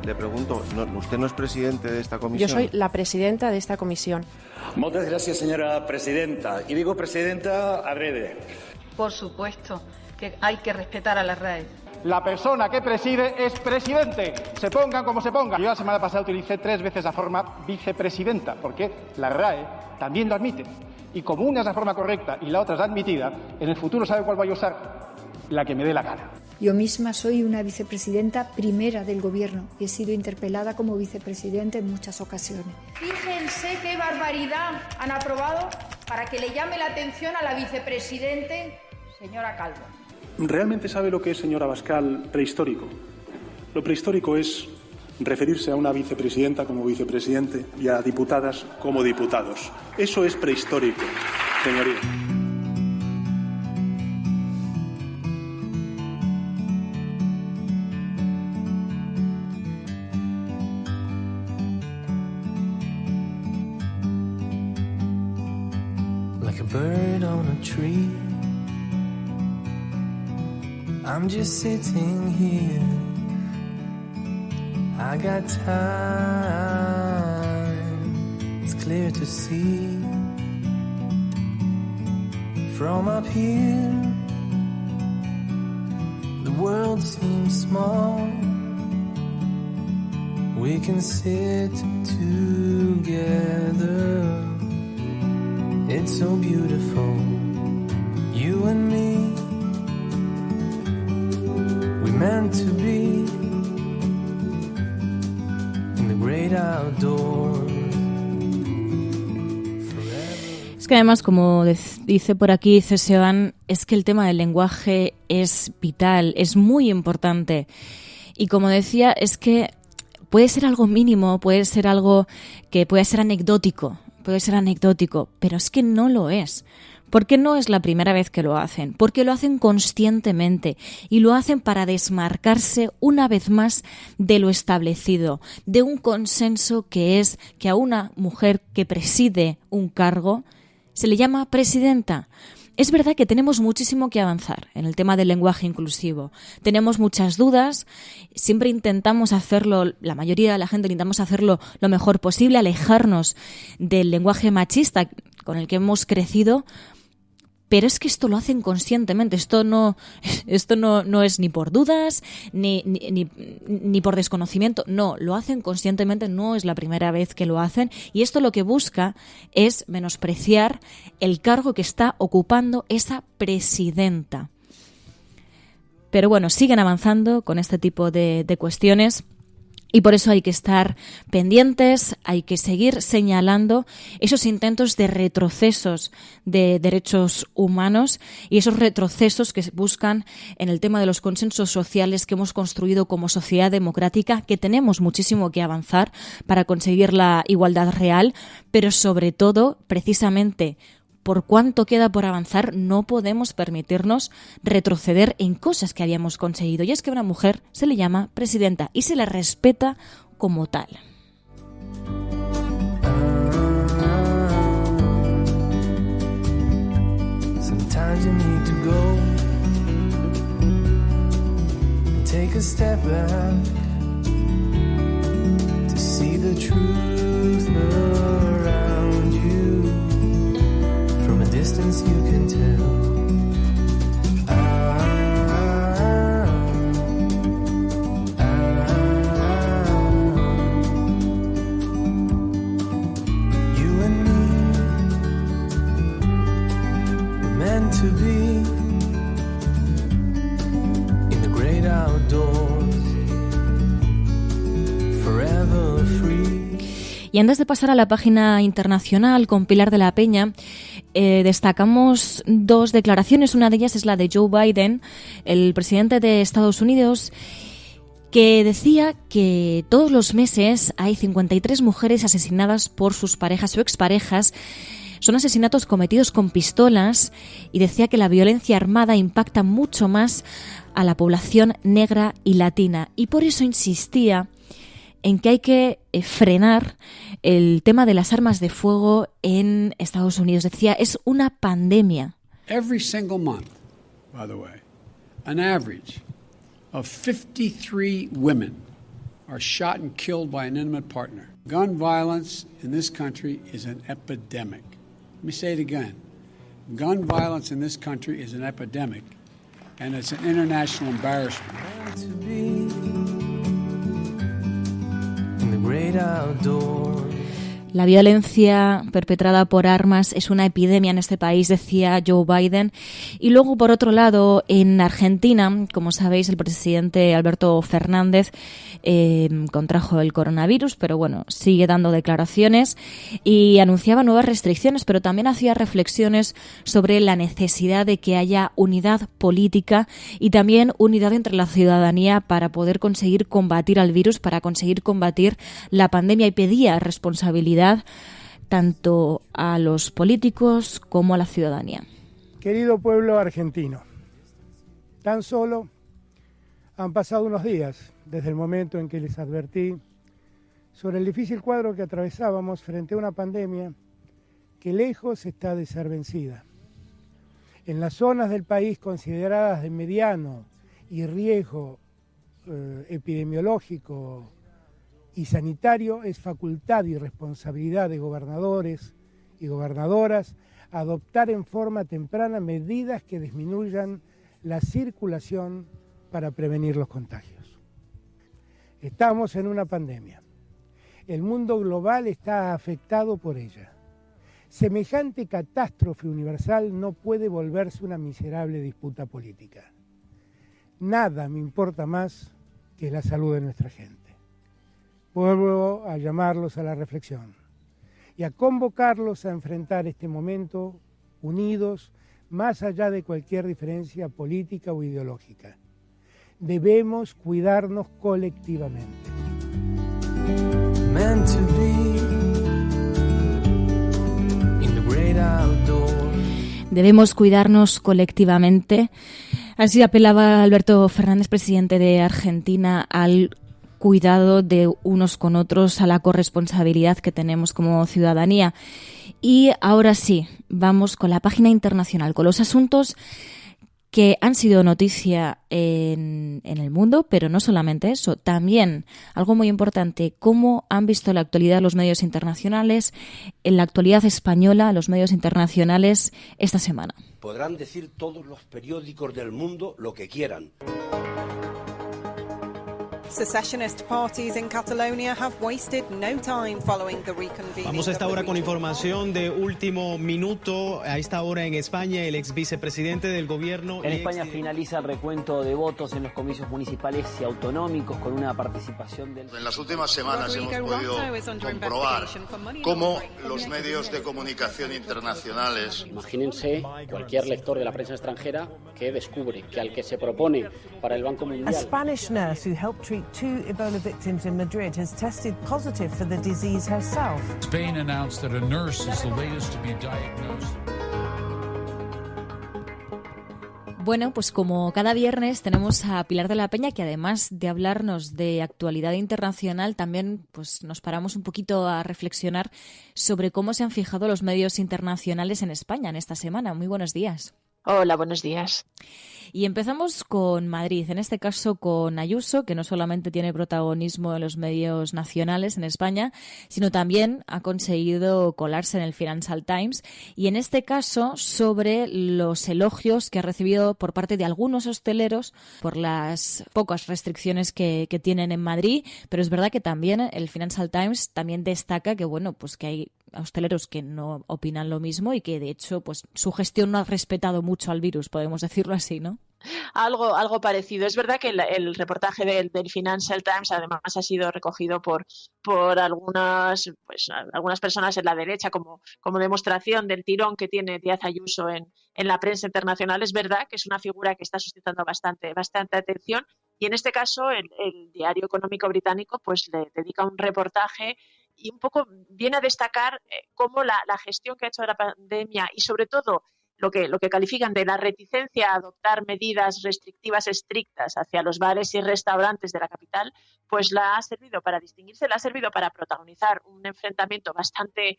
Le pregunto, ¿usted no es presidente de esta comisión? Yo soy la presidenta de esta comisión. Muchas gracias, señora presidenta. Y digo presidenta adrede. Por supuesto que hay que respetar a la RAE. La persona que preside es presidente, se pongan como se pongan. Yo la semana pasada utilicé 3 veces la forma vicepresidenta, porque la RAE también lo admite. Y como una es la forma correcta y la otra es la admitida, en el futuro ¿sabe cuál voy a usar? La que me dé la gana. Yo misma soy una vicepresidenta primera del Gobierno y he sido interpelada como vicepresidenta en muchas ocasiones. Fíjense qué barbaridad han aprobado para que le llame la atención a la vicepresidente, señora Calvo. ¿Realmente sabe lo que es, señora Abascal, prehistórico? Lo prehistórico es referirse a una vicepresidenta como vicepresidente y a diputadas como diputados. Eso es prehistórico, señoría. Bird on a tree. I'm just sitting here. I got time. It's clear to see. From up here, the world seems small. We can sit together. It's so beautiful, you and me. We meant to be in the great outdoors. Es que además, como dice por aquí Ceseoan, es que el tema del lenguaje es vital, es muy importante. Y como decía, es que puede ser algo mínimo, puede ser algo que puede ser anecdótico, pero es que no lo es. Porque no es la primera vez que lo hacen, porque lo hacen conscientemente y lo hacen para desmarcarse una vez más de lo establecido, de un consenso que es que a una mujer que preside un cargo se le llama presidenta. Es verdad que tenemos muchísimo que avanzar en el tema del lenguaje inclusivo. Tenemos muchas dudas, siempre intentamos hacerlo, la mayoría de la gente intentamos hacerlo lo mejor posible, alejarnos del lenguaje machista con el que hemos crecido, pero es que esto lo hacen conscientemente, esto no es ni por dudas, ni por desconocimiento, no, lo hacen conscientemente, no es la primera vez que lo hacen, y esto lo que busca es menospreciar el cargo que está ocupando esa presidenta. Pero bueno, siguen avanzando con este tipo de cuestiones. Y por eso hay que estar pendientes, hay que seguir señalando esos intentos de retrocesos de derechos humanos y esos retrocesos que buscan en el tema de los consensos sociales que hemos construido como sociedad democrática, que tenemos muchísimo que avanzar para conseguir la igualdad real, pero sobre todo, precisamente, por cuánto queda por avanzar, no podemos permitirnos retroceder en cosas que habíamos conseguido. Y es que a una mujer se le llama presidenta y se le respeta como tal. Sometimes you need to go and take a step back to see the truth around you. From a distance you can tell. You and me were meant to be in the great outdoors, forever free. Y antes de pasar a la página internacional con Pilar de la Peña, destacamos dos declaraciones. Una de ellas es la de Joe Biden, el presidente de Estados Unidos, que decía que todos los meses hay 53 mujeres asesinadas por sus parejas o exparejas. Son asesinatos cometidos con pistolas, y decía que la violencia armada impacta mucho más a la población negra y latina. Y por eso insistía en que hay que frenar el tema de las armas de fuego en Estados Unidos. Decía, es una pandemia. Every single month, by the way, an average of 53 women are shot and killed by an intimate partner. Gun violence in this country is an epidemic. Let me say it again. Gun violence in this country is an epidemic, and it's an international embarrassment. La violencia perpetrada por armas es una epidemia en este país, decía Joe Biden. Y luego, por otro lado, en Argentina, como sabéis, el presidente Alberto Fernández contrajo el coronavirus, pero bueno, sigue dando declaraciones y anunciaba nuevas restricciones, pero también hacía reflexiones sobre la necesidad de que haya unidad política y también unidad entre la ciudadanía para poder conseguir combatir al virus, para conseguir combatir la pandemia, y pedía responsabilidad tanto a los políticos como a la ciudadanía. Querido pueblo argentino, tan solo han pasado unos días desde el momento en que les advertí sobre el difícil cuadro que atravesábamos frente a una pandemia que lejos está de ser vencida. En las zonas del país consideradas de mediano y riesgo epidemiológico y sanitario, es facultad y responsabilidad de gobernadores y gobernadoras adoptar en forma temprana medidas que disminuyan la circulación para prevenir los contagios. Estamos en una pandemia. El mundo global está afectado por ella. Semejante catástrofe universal no puede volverse una miserable disputa política. Nada me importa más que la salud de nuestra gente. Vuelvo a llamarlos a la reflexión y a convocarlos a enfrentar este momento unidos, más allá de cualquier diferencia política o ideológica. Debemos cuidarnos colectivamente. Debemos cuidarnos colectivamente. Así apelaba Alberto Fernández, presidente de Argentina, al cuidado de unos con otros, a la corresponsabilidad que tenemos como ciudadanía. Y ahora sí, vamos con la página internacional, con los asuntos que han sido noticia en el mundo, pero no solamente eso, también algo muy importante, cómo han visto la actualidad los medios internacionales, en la actualidad española, los medios internacionales esta semana. Podrán decir todos los periódicos del mundo lo que quieran. Secessionist parties in Catalonia have wasted no time following the reconvening. Vamos a esta hora con información de último minuto. A esta hora en España, el ex vicepresidente del gobierno... En España finaliza el recuento de votos en los comicios municipales y autonómicos con una participación del... En las últimas semanas hemos podido comprobar cómo los medios de comunicación internacionales... Imagínense cualquier lector de la prensa extranjera que descubre que al que se propone para el Banco Mundial... A Spanish nurse who helped treat 2 Ebola victims in Madrid has tested positive for the disease herself. Spain announced that a nurse is the latest to be diagnosed. Bueno, pues como cada viernes tenemos a Pilar de la Peña, que además de hablarnos de actualidad internacional, también pues nos paramos un poquito a reflexionar sobre cómo se han fijado los medios internacionales en España en esta semana. Muy buenos días. Hola, buenos días. Y empezamos con Madrid, en este caso con Ayuso, que no solamente tiene protagonismo en los medios nacionales en España, sino también ha conseguido colarse en el Financial Times, y en este caso sobre los elogios que ha recibido por parte de algunos hosteleros por las pocas restricciones que tienen en Madrid, pero es verdad que también el Financial Times también destaca que, bueno, pues que hay hosteleros que no opinan lo mismo y que, de hecho, pues su gestión no ha respetado mucho al virus, podemos decirlo así, ¿no? Algo parecido. Es verdad que el reportaje del Financial Times además ha sido recogido por algunas personas en la derecha como demostración del tirón que tiene Díaz Ayuso en la prensa internacional. Es verdad que es una figura que está suscitando bastante atención, y en este caso el diario económico británico pues le dedica un reportaje y un poco viene a destacar cómo la gestión que ha hecho de la pandemia y sobre todo lo que califican de la reticencia a adoptar medidas restrictivas estrictas hacia los bares y restaurantes de la capital, pues la ha servido para distinguirse, la ha servido para protagonizar un enfrentamiento bastante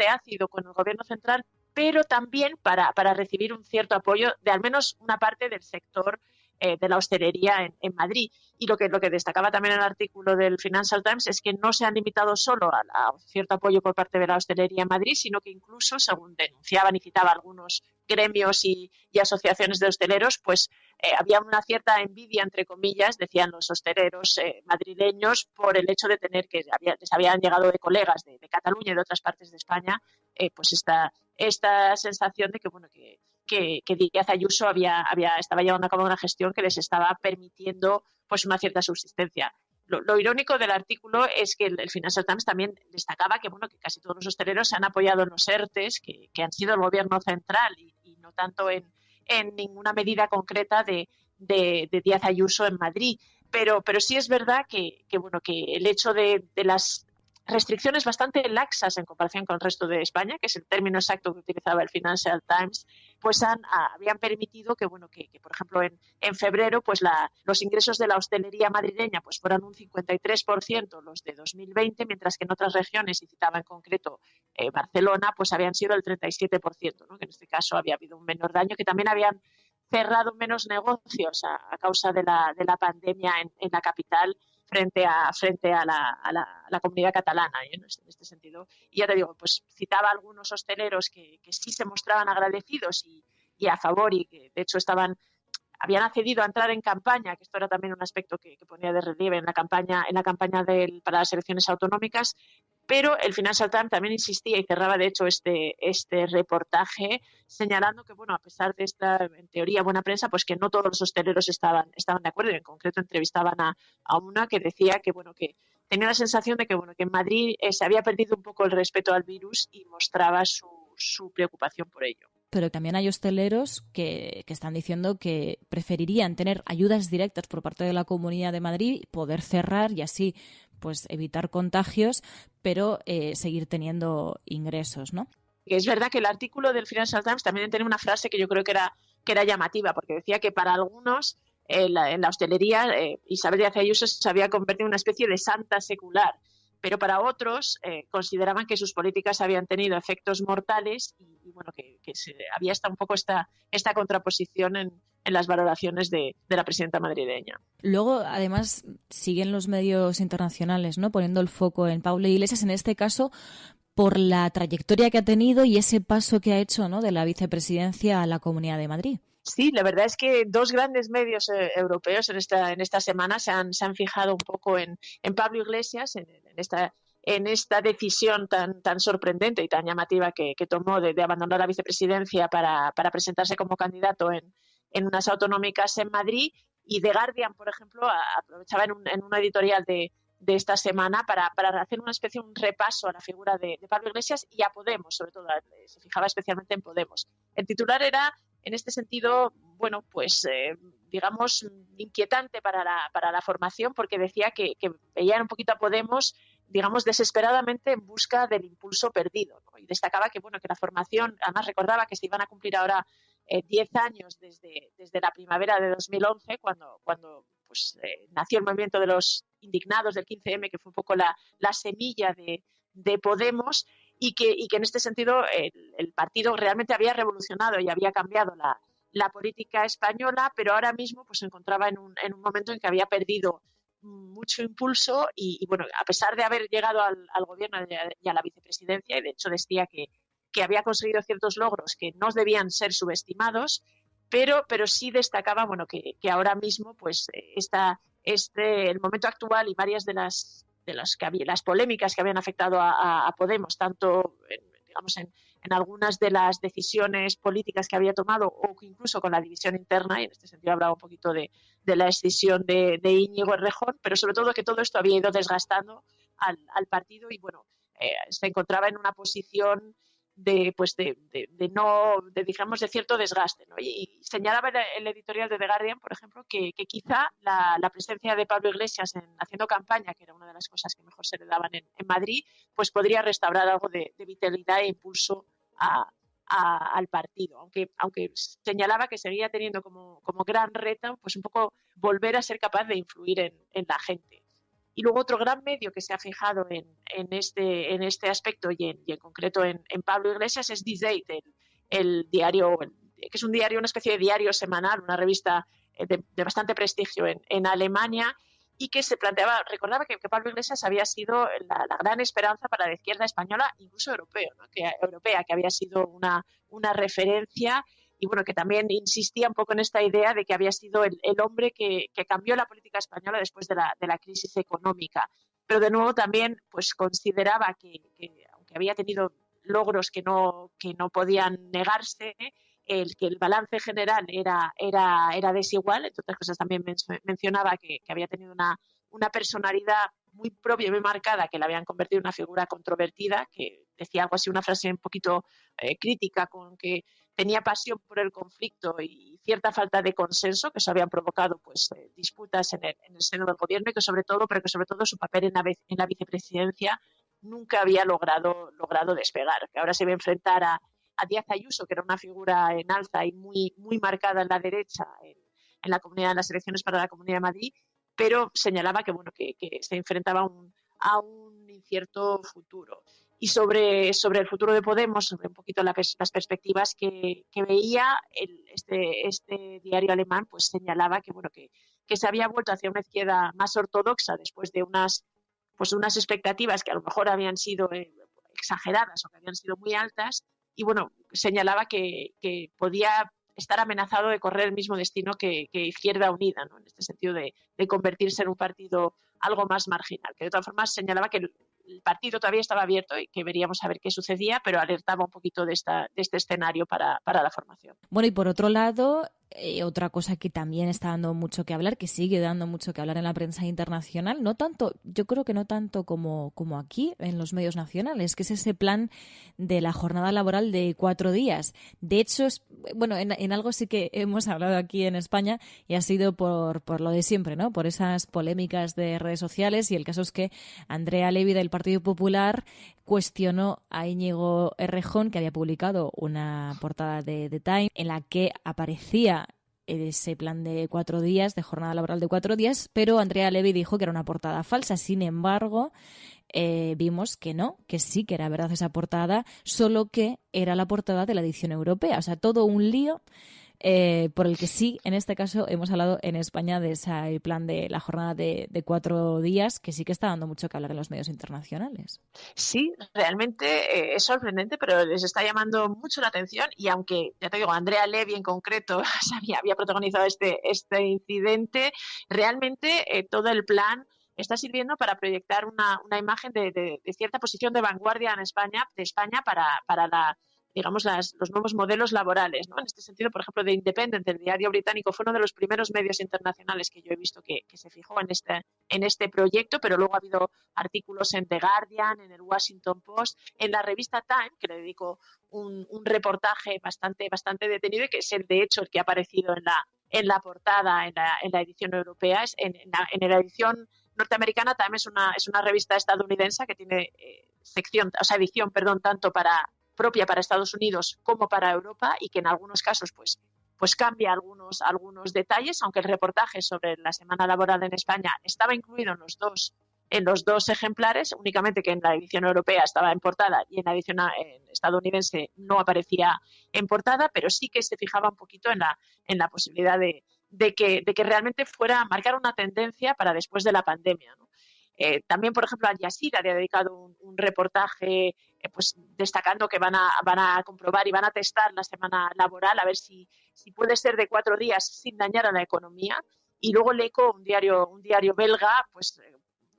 ácido con el gobierno central, pero también para recibir un cierto apoyo de al menos una parte del sector de la hostelería en Madrid. Y lo que destacaba también en el artículo del Financial Times es que no se han limitado solo a cierto apoyo por parte de la hostelería en Madrid, sino que incluso, según denunciaban y citaban algunos gremios y asociaciones de hosteleros, pues había una cierta envidia, entre comillas, decían los hosteleros madrileños, por el hecho de tener les habían llegado de colegas de Cataluña y de otras partes de España, pues esta sensación de que Díaz Ayuso estaba llevando a cabo una gestión que les estaba permitiendo pues una cierta subsistencia. Lo irónico del artículo es que el Financial Times también destacaba que casi todos los hosteleros se han apoyado en los ERTEs que han sido el gobierno central y no tanto en ninguna medida concreta de Díaz Ayuso en Madrid. Pero sí es verdad que el hecho de las restricciones bastante laxas en comparación con el resto de España, que es el término exacto que utilizaba el Financial Times, pues habían permitido que por ejemplo, en febrero, pues los ingresos de la hostelería madrileña pues fueran un 53% los de 2020, mientras que en otras regiones, y citaba en concreto Barcelona, pues habían sido el 37%, ¿no? Que en este caso había habido un menor daño, que también habían cerrado menos negocios a causa de la pandemia en la capital frente a la comunidad catalana, en este sentido. Y ya te digo, pues citaba a algunos hosteleros que sí se mostraban agradecidos y a favor, y que de hecho habían accedido a entrar en campaña, que esto era también un aspecto que ponía de relieve en la campaña para las elecciones autonómicas. Pero el Financial Times también insistía y cerraba, de hecho, este reportaje señalando que, a pesar de esta, en teoría, buena prensa, pues que no todos los hosteleros estaban de acuerdo. Y en concreto entrevistaban a una que decía que tenía la sensación de que en Madrid se había perdido un poco el respeto al virus y mostraba su preocupación por ello. Pero también hay hosteleros que están diciendo que preferirían tener ayudas directas por parte de la Comunidad de Madrid, poder cerrar y así pues evitar contagios, pero seguir teniendo ingresos, ¿no? Es verdad que el artículo del Financial Times también tenía una frase que yo creo que era llamativa, porque decía que para algunos en la hostelería, Isabel Díaz Ayuso se había convertido en una especie de santa secular. Pero para otros consideraban que sus políticas habían tenido efectos mortales y bueno, que había un poco esta contraposición en las valoraciones de la presidenta madrileña. Luego, además, siguen los medios internacionales, ¿no?, poniendo el foco en Pablo Iglesias, en este caso por la trayectoria que ha tenido y ese paso que ha hecho, ¿no?, de la vicepresidencia a la Comunidad de Madrid. Sí, la verdad es que dos grandes medios europeos en esta semana se han fijado un poco en Pablo Iglesias, en esta decisión tan sorprendente y tan llamativa que tomó de abandonar la vicepresidencia para presentarse como candidato en unas autonómicas en Madrid. Y The Guardian, por ejemplo, aprovechaba en una editorial de esta semana para hacer un repaso a la figura de Pablo Iglesias y a Podemos, sobre todo, se fijaba especialmente en Podemos. El titular era, en este sentido, bueno, pues digamos, inquietante para la formación, porque decía que veían un poquito a Podemos, digamos, desesperadamente en busca del impulso perdido, ¿no? Y destacaba que la formación, además recordaba que se iban a cumplir ahora 10 años desde la primavera de 2011, cuando nació el movimiento de los indignados del 15M, que fue un poco la semilla de Podemos, y que en este sentido el partido realmente había revolucionado y había cambiado la política española, pero ahora mismo pues se encontraba en un momento en que había perdido mucho impulso y bueno, a pesar de haber llegado al gobierno y a la vicepresidencia, y de hecho decía que había conseguido ciertos logros que no debían ser subestimados, pero sí destacaba que ahora mismo pues el momento actual y varias de las polémicas que habían afectado a Podemos, tanto en algunas de las decisiones políticas que había tomado o incluso con la división interna, y en este sentido hablaba un poquito de la escisión de Íñigo Errejón, pero sobre todo que todo esto había ido desgastando al partido y se encontraba en una posición de cierto desgaste, ¿no? Y señalaba el editorial de The Guardian, por ejemplo, que quizá la presencia de Pablo Iglesias haciendo campaña, que era una de las cosas que mejor se le daban en Madrid, pues podría restaurar algo de vitalidad e impulso al partido, aunque señalaba que seguía teniendo como gran reto pues un poco volver a ser capaz de influir en la gente. Y luego otro gran medio que se ha fijado en este aspecto y en concreto en Pablo Iglesias es Die Zeit, el diario, que es un diario, una especie de diario semanal, una revista de bastante prestigio en Alemania, y que se recordaba que Pablo Iglesias había sido la gran esperanza para la izquierda española, incluso europea, que había sido una referencia. Y que también insistía un poco en esta idea de que había sido el hombre que cambió la política española después de la crisis económica. Pero de nuevo también pues consideraba que aunque había tenido logros que no podían negarse, que el balance general era desigual. Entre otras cosas también mencionaba que había tenido una personalidad muy propia y muy marcada, que la habían convertido en una figura controvertida, que decía algo así, una frase un poquito crítica, con que tenía pasión por el conflicto y cierta falta de consenso, que eso habían provocado pues disputas en el seno del gobierno, y que sobre todo su papel en la vicepresidencia nunca había logrado despegar, que ahora se va a enfrentar a Díaz Ayuso, que era una figura en alza y muy, muy marcada en la derecha en las elecciones para la Comunidad de Madrid, pero señalaba que se enfrentaba a un incierto futuro. Y sobre el futuro de Podemos, sobre un poquito las perspectivas que veía, este diario alemán pues señalaba que se había vuelto hacia una izquierda más ortodoxa después de unas expectativas que a lo mejor habían sido exageradas o que habían sido muy altas, y señalaba que podía estar amenazado de correr el mismo destino que Izquierda Unida, ¿no? En este sentido de convertirse en un partido algo más marginal, que de todas formas señalaba que el partido todavía estaba abierto y que veríamos a ver qué sucedía, pero alertaba un poquito de este escenario para la formación. Bueno, y por otro lado, otra cosa que también está dando mucho que hablar, que sigue dando mucho que hablar en la prensa internacional, yo creo que no tanto como aquí en los medios nacionales, que es ese plan de la jornada laboral de 4 días. De hecho, en algo sí que hemos hablado aquí en España, y ha sido por lo de siempre, ¿no? Por esas polémicas de redes sociales, y el caso es que Andrea Levy del Partido Popular cuestionó a Íñigo Errejón, que había publicado una portada de The Times en la que aparecía ese plan de 4 días, de jornada laboral de 4 días, pero Andrea Levy dijo que era una portada falsa. Sin embargo, vimos que no, que sí que era verdad esa portada, solo que era la portada de la edición europea. O sea, todo un lío por el que sí, en este caso, hemos hablado en España de ese plan de la jornada de 4 días, que sí que está dando mucho que hablar en los medios internacionales. Sí, realmente es sorprendente, pero les está llamando mucho la atención y aunque, ya te digo, Andrea Levy en concreto había protagonizado este incidente, realmente todo el plan está sirviendo para proyectar una imagen de cierta posición de vanguardia de España para los nuevos modelos laborales, ¿no? En este sentido, por ejemplo, The Independent, el diario británico, fue uno de los primeros medios internacionales que yo he visto que se fijó en este proyecto, pero luego ha habido artículos en The Guardian, en el Washington Post, en la revista Time, que le dedico un reportaje bastante detenido y que es de hecho el que ha aparecido en la portada en la edición europea. En la edición norteamericana Time es una revista estadounidense que tiene edición tanto propia para Estados Unidos como para Europa y que en algunos casos pues cambia algunos detalles, aunque el reportaje sobre la semana laboral en España estaba incluido en los dos ejemplares, únicamente que en la edición europea estaba en portada y en la edición estadounidense no aparecía en portada, pero sí que se fijaba un poquito en la posibilidad de que realmente fuera a marcar una tendencia para después de la pandemia, ¿no? También, por ejemplo, Al Jazeera le ha dedicado un reportaje pues destacando que van a comprobar y van a testar la semana laboral a ver si puede ser de 4 días sin dañar a la economía. Y luego el Eco, un diario belga, pues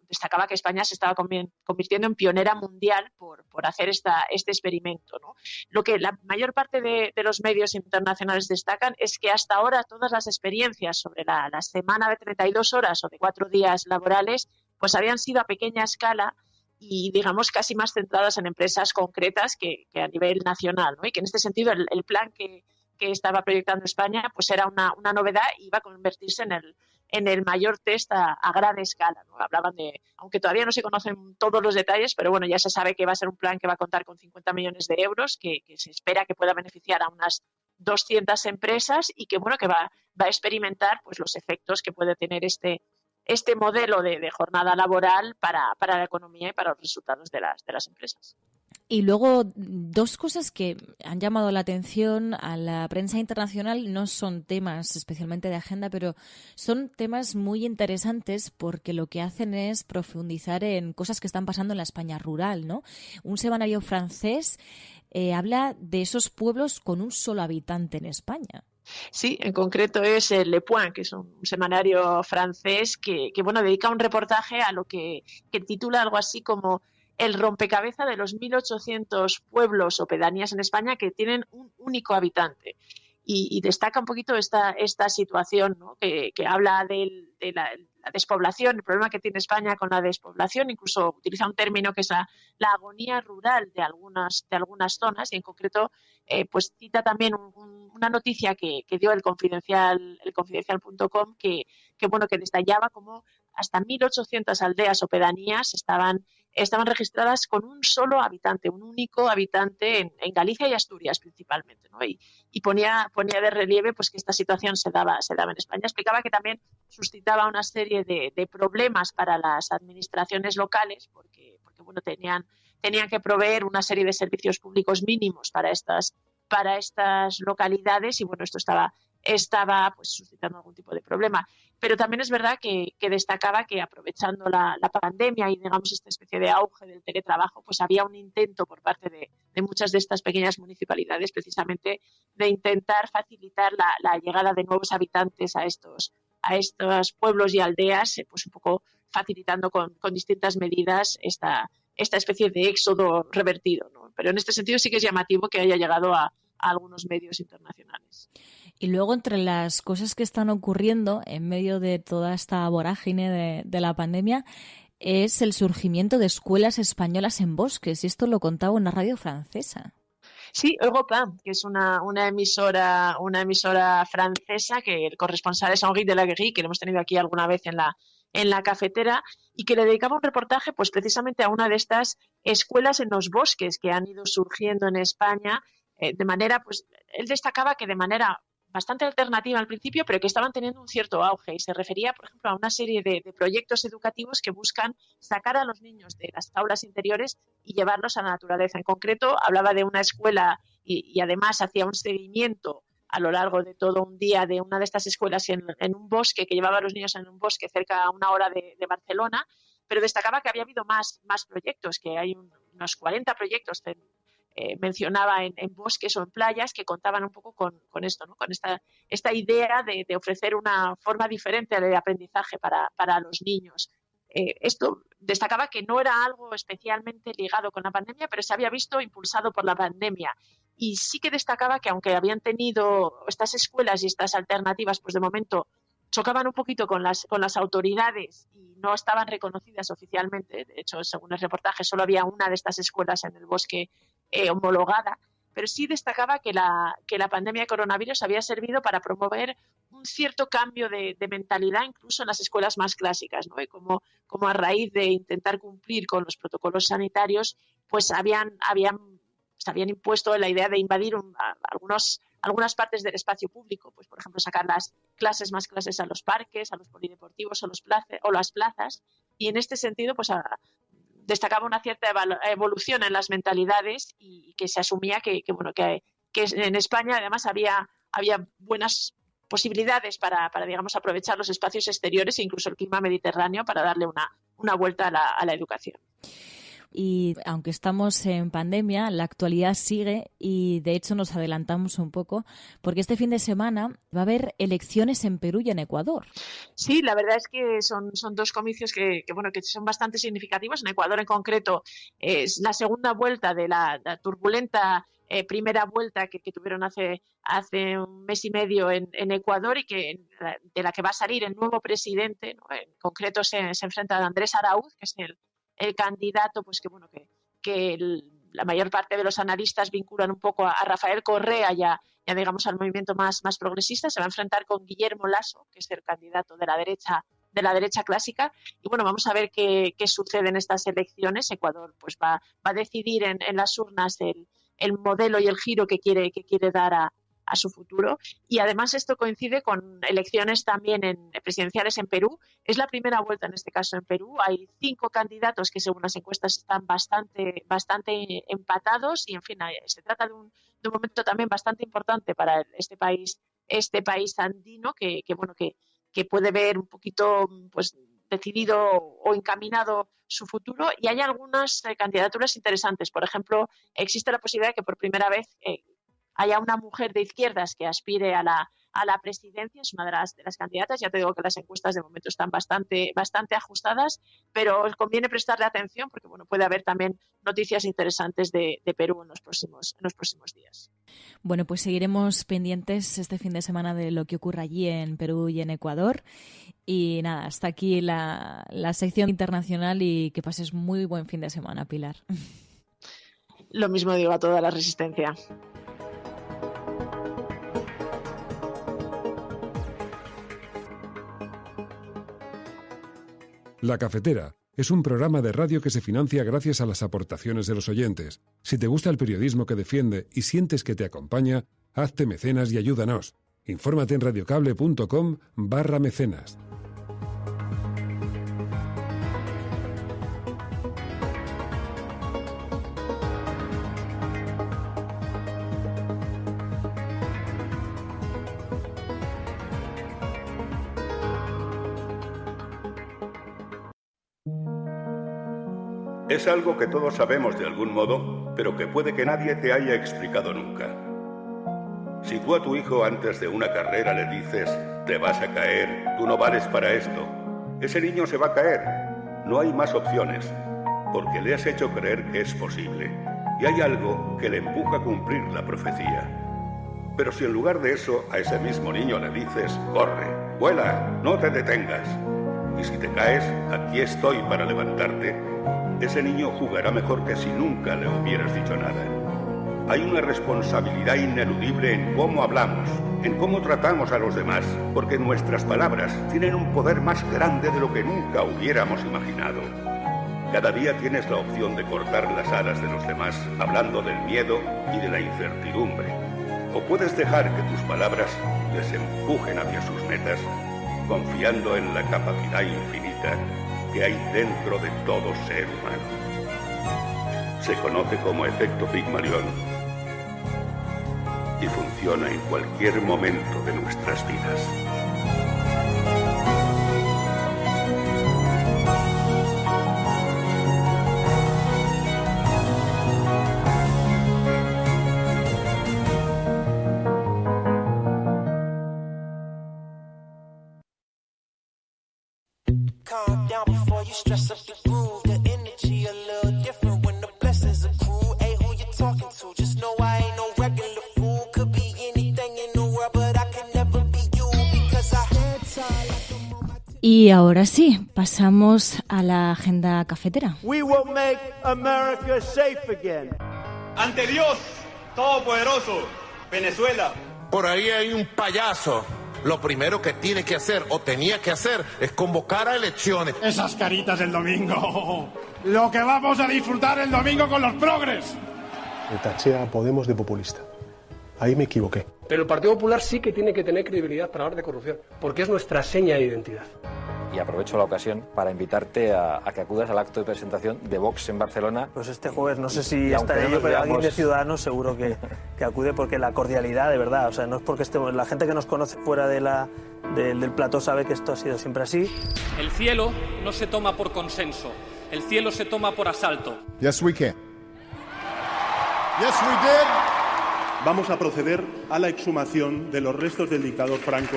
destacaba que España se estaba convirtiendo en pionera mundial por hacer este experimento, ¿no? Lo que la mayor parte de los medios internacionales destacan es que hasta ahora todas las experiencias sobre la semana de 32 horas o de 4 días laborales pues habían sido a pequeña escala y, digamos, casi más centradas en empresas concretas que a nivel nacional, ¿no? Y que en este sentido el plan que estaba proyectando España pues era una novedad y iba a convertirse en el mayor test a gran escala, ¿no? Hablaban aunque todavía no se conocen todos los detalles, pero bueno, ya se sabe que va a ser un plan que va a contar con 50 millones de euros, que se espera que pueda beneficiar a unas 200 empresas y que va a experimentar pues los efectos que puede tener este modelo de jornada laboral para la economía y para los resultados de las empresas. Y luego, 2 cosas que han llamado la atención a la prensa internacional, no son temas especialmente de agenda, pero son temas muy interesantes porque lo que hacen es profundizar en cosas que están pasando en la España rural, ¿no? Un semanario francés habla de esos pueblos con un solo habitante en España. Sí, en concreto es el Le Point, que es un semanario francés que dedica un reportaje a lo que titula algo así como el rompecabezas de los 1.800 pueblos o pedanías en España que tienen un único habitante. Y destaca un poquito esta situación, ¿no? que habla de la despoblación, el problema que tiene España con la despoblación, incluso utiliza un término que es la agonía rural de algunas zonas y en concreto pues cita también una noticia que dio el Confidencial.com que detallaba cómo hasta 1.800 aldeas o pedanías estaban registradas con un solo habitante, un único habitante en Galicia y Asturias principalmente, ¿no? Y ponía de relieve pues que esta situación se daba en España. Explicaba que también suscitaba una serie de problemas para las administraciones locales porque tenían que proveer una serie de servicios públicos mínimos para estas localidades y esto estaba pues suscitando algún tipo de problema. Pero también es verdad que destacaba que aprovechando la pandemia y digamos esta especie de auge del teletrabajo, pues había un intento por parte de muchas de estas pequeñas municipalidades precisamente de intentar facilitar la llegada de nuevos habitantes a estos pueblos y aldeas, pues un poco facilitando con distintas medidas esta especie de éxodo revertido, ¿no? Pero en este sentido sí que es llamativo que haya llegado a algunos medios internacionales. Y luego, entre las cosas que están ocurriendo en medio de toda esta vorágine de la pandemia, es el surgimiento de escuelas españolas en bosques. Y esto lo contaba una radio francesa. Sí, Europa, que es una emisora francesa, que el corresponsal es Henri Delaguerre, que lo hemos tenido aquí alguna vez en la cafetera, y que le dedicaba un reportaje pues precisamente a una de estas escuelas en los bosques que han ido surgiendo en España. De manera, pues él destacaba que de manera bastante alternativa al principio, pero que estaban teniendo un cierto auge, y se refería, por ejemplo, a una serie de proyectos educativos que buscan sacar a los niños de las aulas interiores y llevarlos a la naturaleza. En concreto, hablaba de una escuela y además hacía un seguimiento a lo largo de todo un día de una de estas escuelas en un bosque, que llevaba a los niños en un bosque cerca a una hora de Barcelona, pero destacaba que había habido más proyectos, que hay unos 40 proyectos mencionaba en bosques o en playas, que contaban un poco con esto, ¿no? Con esta idea de ofrecer una forma diferente de aprendizaje para los niños. Esto destacaba que no era algo especialmente ligado con la pandemia, pero se había visto impulsado por la pandemia. Y sí que destacaba que, aunque habían tenido estas escuelas y estas alternativas, pues de momento chocaban un poquito con las autoridades y no estaban reconocidas oficialmente. De hecho, según el reportaje, solo había una de estas escuelas en el bosque homologada, pero sí destacaba que la pandemia de coronavirus había servido para promover un cierto cambio de mentalidad, incluso en las escuelas más clásicas, ¿no? Y como a raíz de intentar cumplir con los protocolos sanitarios, pues se habían impuesto la idea de invadir algunas partes del espacio público, pues por ejemplo sacar más clases a los parques, a los polideportivos o las plazas, y en este sentido pues destacaba una cierta evolución en las mentalidades, y que se asumía que en España además había buenas posibilidades para digamos, aprovechar los espacios exteriores e incluso el clima mediterráneo para darle una vuelta a la educación. Y aunque estamos en pandemia, la actualidad sigue, y de hecho nos adelantamos un poco porque este fin de semana va a haber elecciones en Perú y en Ecuador. Sí, la verdad es que son dos comicios que son bastante significativos. En Ecuador en concreto es la segunda vuelta de la turbulenta primera vuelta que tuvieron hace un mes y medio en Ecuador, y de la que va a salir el nuevo presidente, ¿no? En concreto se enfrenta a Andrés Araúz, que es el candidato, pues que la mayor parte de los analistas vinculan un poco a Rafael Correa ya digamos al movimiento más progresista. Se va a enfrentar con Guillermo Lasso, que es el candidato de la derecha clásica, y bueno, vamos a ver qué sucede en estas elecciones. Ecuador pues va a decidir en las urnas el modelo y el giro que quiere dar a su futuro. Y además esto coincide con elecciones también presidenciales en Perú. Es la primera vuelta en este caso en Perú. Hay 5 candidatos que según las encuestas están bastante empatados, y en fin, se trata de un momento también bastante importante para este país andino que puede ver un poquito pues decidido o encaminado su futuro. Y hay algunas candidaturas interesantes. Por ejemplo, existe la posibilidad de que por primera vez haya una mujer de izquierdas que aspire a la presidencia. Es una de las candidatas. Ya te digo que las encuestas de momento están bastante ajustadas, pero conviene prestarle atención porque bueno, puede haber también noticias interesantes de Perú en los próximos días. Bueno, pues seguiremos pendientes este fin de semana de lo que ocurra allí en Perú y en Ecuador. Y nada, hasta aquí la sección internacional, y que pases muy buen fin de semana, Pilar. Lo mismo digo a toda la resistencia. La Cafetera es un programa de radio que se financia gracias a las aportaciones de los oyentes. Si te gusta el periodismo que defiende y sientes que te acompaña, hazte mecenas y ayúdanos. Infórmate en radiocable.com/mecenas. Es algo que todos sabemos de algún modo, pero que puede que nadie te haya explicado nunca. Si tú a tu hijo antes de una carrera le dices, te vas a caer, tú no vales para esto, ese niño se va a caer. No hay más opciones, porque le has hecho creer que es posible, y hay algo que le empuja a cumplir la profecía. Pero si en lugar de eso a ese mismo niño le dices, corre, vuela, no te detengas, y si te caes, aquí estoy para levantarte, ese niño jugará mejor que si nunca le hubieras dicho nada. Hay una responsabilidad ineludible en cómo hablamos, en cómo tratamos a los demás, porque nuestras palabras tienen un poder más grande de lo que nunca hubiéramos imaginado. Cada día tienes la opción de cortar las alas de los demás, hablando del miedo y de la incertidumbre. O puedes dejar que tus palabras les empujen hacia sus metas, confiando en la capacidad infinita que hay dentro de todo ser humano. Se conoce como efecto Pigmalión y funciona en cualquier momento de nuestras vidas. Y ahora sí, pasamos a la agenda cafetera. We will make America safe again. Ante Dios Todopoderoso, Venezuela. Por ahí hay un payaso. Lo primero que tiene que hacer o tenía que hacer es convocar a elecciones. Esas caritas del domingo. Lo que vamos a disfrutar el domingo con los progres. Le taché a Podemos de populista. Ahí me equivoqué. Pero el Partido Popular sí que tiene que tener credibilidad para hablar de corrupción, porque es nuestra seña de identidad. Y aprovecho la ocasión para invitarte a que acudas al acto de presentación de Vox en Barcelona. Pues este jueves, no sé si estaré yo, pero alguien de Ciudadanos seguro que acude, porque la cordialidad, de verdad, o sea, no es porque estemos, la gente que nos conoce fuera del plató sabe que esto ha sido siempre así. El cielo no se toma por consenso, el cielo se toma por asalto. Yes, we can. Yes, we did. Vamos a proceder a la exhumación de los restos del dictador Franco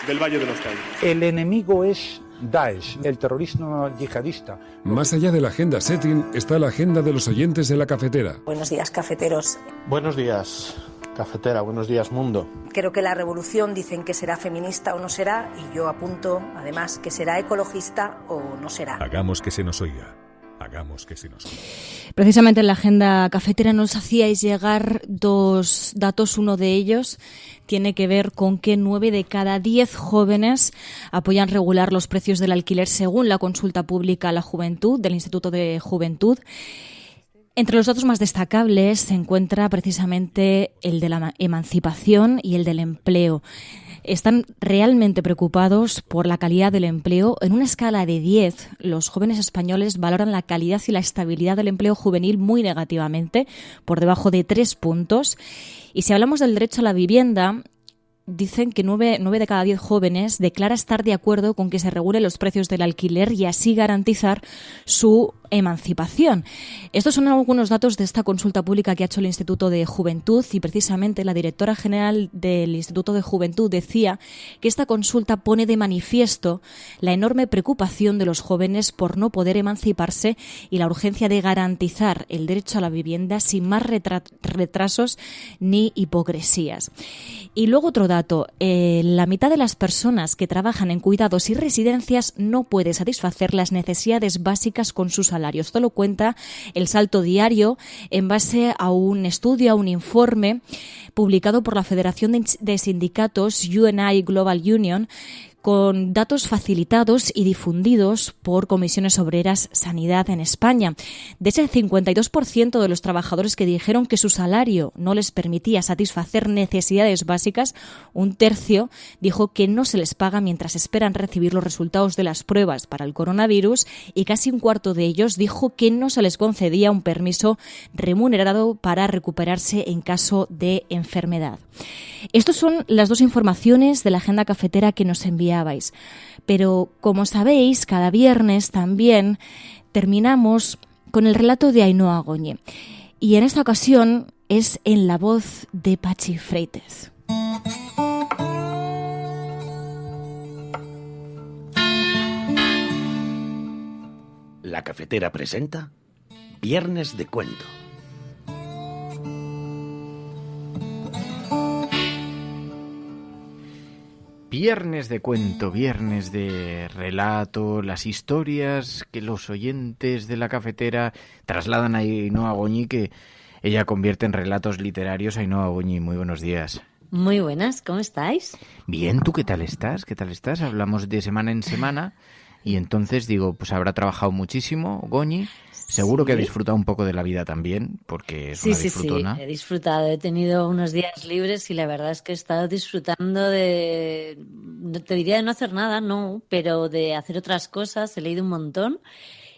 del Valle de los Caídos. El enemigo es Daesh, el terrorismo yihadista. Más allá de la agenda setting está la agenda de los oyentes de la cafetera. Buenos días, cafeteros. Buenos días, cafetera. Buenos días, mundo. Creo que la revolución dicen que será feminista o no será, y yo apunto, además, que será ecologista o no será. Hagamos que se nos oiga. Hagamos que se nos oiga. Precisamente en la agenda cafetera nos hacíais llegar dos datos. Uno de ellos tiene que ver con que 9 de cada 10 jóvenes apoyan regular los precios del alquiler según la consulta pública a la juventud del Instituto de Juventud. Entre los datos más destacables se encuentra precisamente el de la emancipación y el del empleo. Están realmente preocupados por la calidad del empleo. En una escala de 10, los jóvenes españoles valoran la calidad y la estabilidad del empleo juvenil muy negativamente, por debajo de 3 puntos. Y si hablamos del derecho a la vivienda, dicen que 9 de cada 10 jóvenes declara estar de acuerdo con que se regulen los precios del alquiler y así garantizar su emancipación. Estos son algunos datos de esta consulta pública que ha hecho el Instituto de Juventud, y precisamente la directora general del Instituto de Juventud decía que esta consulta pone de manifiesto la enorme preocupación de los jóvenes por no poder emanciparse y la urgencia de garantizar el derecho a la vivienda sin más retrasos ni hipocresías. Y luego otro dato, la mitad de las personas que trabajan en cuidados y residencias no puede satisfacer las necesidades básicas con su salario. Esto lo cuenta El Salto Diario en base a un estudio, a un informe publicado por la Federación de Sindicatos UNI Global Union, con datos facilitados y difundidos por Comisiones Obreras Sanidad en España. De ese 52% de los trabajadores que dijeron que su salario no les permitía satisfacer necesidades básicas, un tercio dijo que no se les paga mientras esperan recibir los resultados de las pruebas para el coronavirus, y casi un cuarto de ellos dijo que no se les concedía un permiso remunerado para recuperarse en caso de enfermedad. Estas son las dos informaciones de la agenda cafetera que nos enviabais. Pero, como sabéis, cada viernes también terminamos con el relato de Ainhoa Goñi. Y en esta ocasión es en la voz de Pachi Freites. La cafetera presenta Viernes de Cuento. Viernes de cuento, viernes de relato, las historias que los oyentes de la cafetera trasladan a Ainhoa Goñi, que ella convierte en relatos literarios. Ainhoa Goñi, muy buenos días. Muy buenas, ¿cómo estáis? Bien, ¿tú qué tal estás? ¿Qué tal estás? Hablamos de semana en semana y entonces digo, pues habrá trabajado muchísimo, Goñi. Seguro que ha disfrutado un poco de la vida también, porque es una disfrutona. Sí, he disfrutado. He tenido unos días libres y la verdad es que he estado disfrutando de, te diría de no hacer nada, no, pero de hacer otras cosas. He leído un montón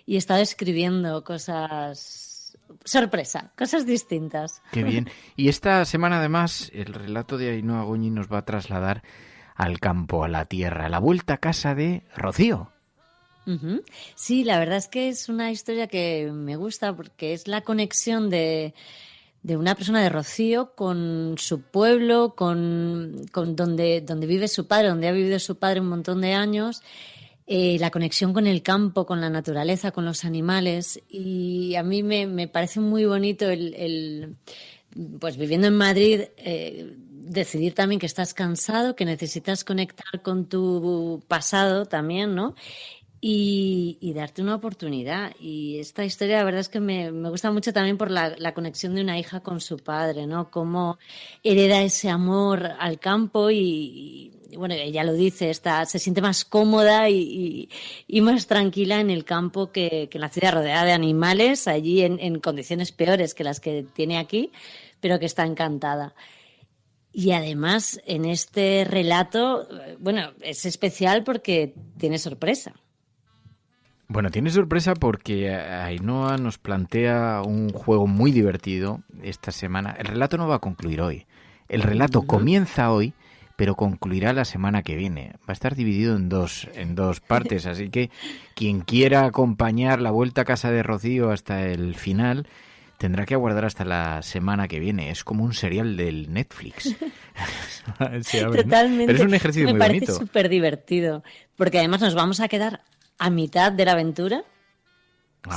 y he estado escribiendo cosas, sorpresa, cosas distintas. Qué bien. Y esta semana además el relato de Ainhoa Goñi nos va a trasladar al campo, a la tierra, a la vuelta a casa de Rocío. Uh-huh. Sí, la verdad es que es una historia que me gusta porque es la conexión de una persona de Rocío con su pueblo, con donde vive su padre, donde ha vivido su padre un montón de años, la conexión con el campo, con la naturaleza, con los animales. Y a mí me parece muy bonito pues viviendo en Madrid, decidir también que estás cansado, que necesitas conectar con tu pasado también, ¿no? Y darte una oportunidad. Y esta historia, la verdad es que me gusta mucho también por la conexión de una hija con su padre, ¿no? Cómo hereda ese amor al campo y bueno, ella lo dice, se siente más cómoda y más tranquila en el campo que en la ciudad, rodeada de animales, allí en condiciones peores que las que tiene aquí, pero que está encantada. Y además, en este relato, bueno, es especial porque tiene sorpresa. Bueno, tiene sorpresa porque Ainhoa nos plantea un juego muy divertido esta semana. El relato no va a concluir hoy. El relato comienza hoy, pero concluirá la semana que viene. Va a estar dividido en dos partes, así que quien quiera acompañar la vuelta a casa de Rocío hasta el final tendrá que aguardar hasta la semana que viene. Es como un serial del Netflix. Totalmente. Pero es un ejercicio muy bonito. Me parece súper divertido, porque además nos vamos a quedar a mitad de la aventura,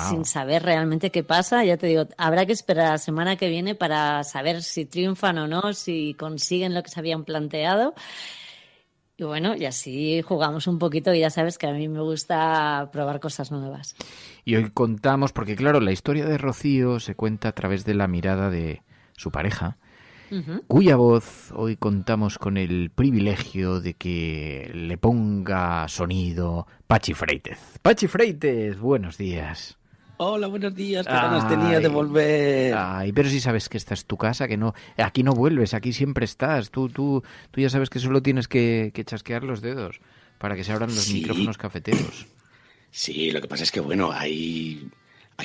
sin saber realmente qué pasa. Ya te digo, habrá que esperar a la semana que viene para saber si triunfan o no, si consiguen lo que se habían planteado. Y bueno, y así jugamos un poquito, y ya sabes que a mí me gusta probar cosas nuevas. Y hoy contamos, porque claro, la historia de Rocío se cuenta a través de la mirada de su pareja, cuya voz hoy contamos con el privilegio de que le ponga sonido Pachi Freites. Pachi Freites, buenos días. Hola, buenos días, qué ganas tenía de volver. Ay, pero si sabes que esta es tu casa, que no, aquí no vuelves, aquí siempre estás. Tú ya sabes que solo tienes que chasquear los dedos para que se abran los micrófonos cafeteros. Sí, lo que pasa es que, bueno, hay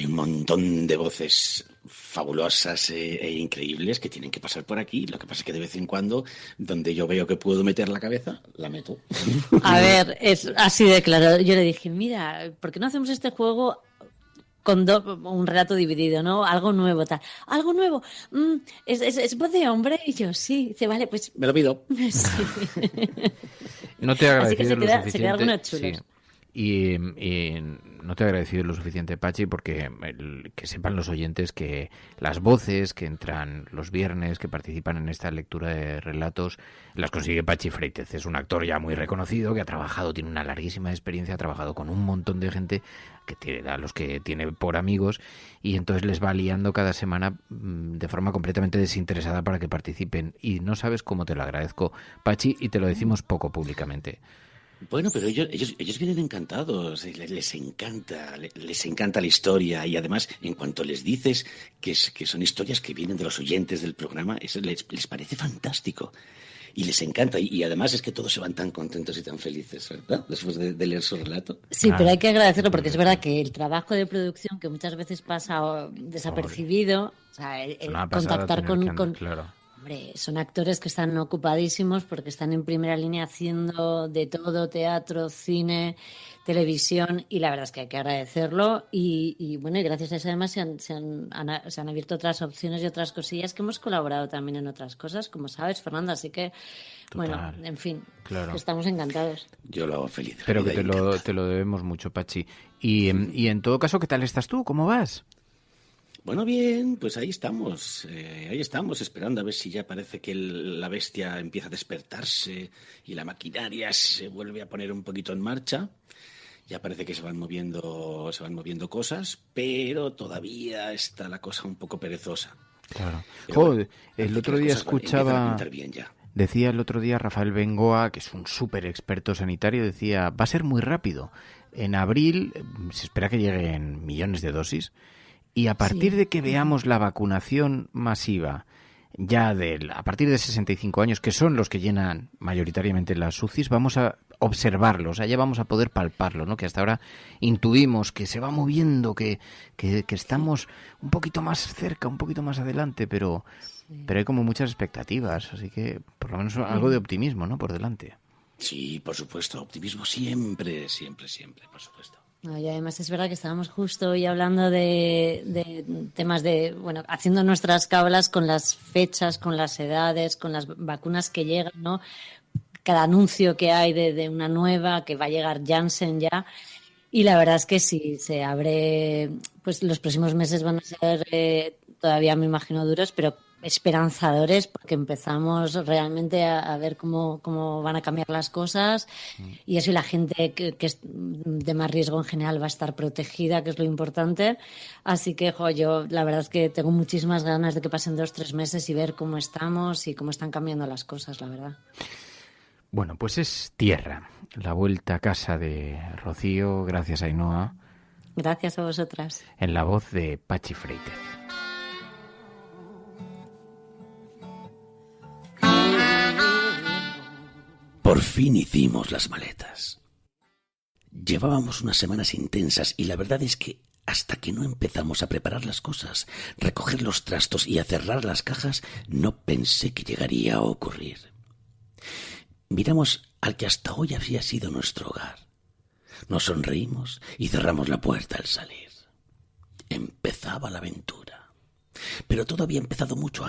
un montón de voces fabulosas e increíbles que tienen que pasar por aquí. Lo que pasa es que de vez en cuando, donde yo veo que puedo meter la cabeza, la meto. A ver, es así de claro. Yo le dije, mira, ¿por qué no hacemos este juego con un relato dividido, ¿no? Algo nuevo, tal. ¿Algo nuevo? ¿Es voz de hombre? Y yo, sí. Dice, vale, pues... Me lo pido. Sí. No te he agradecido lo suficiente. Se quedan algunos chulos. Sí. Y no te he agradecido lo suficiente, Pachi, porque que sepan los oyentes que las voces que entran los viernes, que participan en esta lectura de relatos, las consigue Pachi Freites. Es un actor ya muy reconocido, que ha trabajado, tiene una larguísima experiencia, ha trabajado con un montón de gente, a los que tiene por amigos, y entonces les va liando cada semana de forma completamente desinteresada para que participen. Y no sabes cómo te lo agradezco, Pachi, y te lo decimos poco públicamente. Bueno, pero ellos vienen encantados, les encanta la historia, y además, en cuanto les dices que son historias que vienen de los oyentes del programa, eso les parece fantástico y les encanta, y además es que todos se van tan contentos y tan felices, ¿verdad? Después de leer su relato. Sí, pero hay que agradecerlo porque es verdad que el trabajo de producción, que muchas veces pasa desapercibido, o sea, el contactar con claro. Hombre, son actores que están ocupadísimos porque están en primera línea haciendo de todo, teatro, cine, televisión, y la verdad es que hay que agradecerlo. Y bueno, y gracias a eso además se han abierto otras opciones y otras cosillas, que hemos colaborado también en otras cosas, como sabes, Fernando. Así que, bueno, en fin, claro, estamos encantados. Yo lo hago feliz. Pero que te lo debemos mucho, Pachi. Y en todo caso, ¿qué tal estás tú? ¿Cómo vas? Bueno, bien, pues ahí estamos, esperando a ver si ya parece que la bestia empieza a despertarse y la maquinaria se vuelve a poner un poquito en marcha. Ya parece que se van moviendo cosas, pero todavía está la cosa un poco perezosa. Claro. Joder, el otro día escuchaba... Decía el otro día Rafael Bengoa, que es un súper experto sanitario, decía, va a ser muy rápido. En abril se espera que lleguen millones de dosis y a partir de que veamos la vacunación masiva ya a partir de 65 años, que son los que llenan mayoritariamente las UCIs, vamos a observarlo, o sea, ya vamos a poder palparlo, ¿no? Que hasta ahora intuimos que se va moviendo, que estamos un poquito más cerca, un poquito más adelante, pero hay como muchas expectativas, así que por lo menos algo de optimismo, ¿no? Por delante. Sí, por supuesto, optimismo siempre, por supuesto. No, y además es verdad que estábamos justo hoy hablando de temas haciendo nuestras cábalas con las fechas, con las edades, con las vacunas que llegan, ¿no? Cada anuncio que hay de una nueva, que va a llegar Janssen ya. Y la verdad es que sí, se abre, pues los próximos meses van a ser todavía, me imagino, duros, pero esperanzadores, porque empezamos realmente a ver cómo van a cambiar las cosas y eso, y la gente que es de más riesgo en general va a estar protegida, que es lo importante. Así que yo la verdad es que tengo muchísimas ganas de que pasen 2-3 meses y ver cómo estamos y cómo están cambiando las cosas, la verdad. Bueno, pues es tierra, la vuelta a casa de Rocío, gracias a Ainhoa. Gracias a vosotras. En la voz de Pachi Freites. Por fin hicimos las maletas. Llevábamos unas semanas intensas y la verdad es que hasta que no empezamos a preparar las cosas, recoger los trastos y a cerrar las cajas, no pensé que llegaría a ocurrir. Miramos al que hasta hoy había sido nuestro hogar. Nos sonreímos y cerramos la puerta al salir. Empezaba la aventura. Pero todo había empezado mucho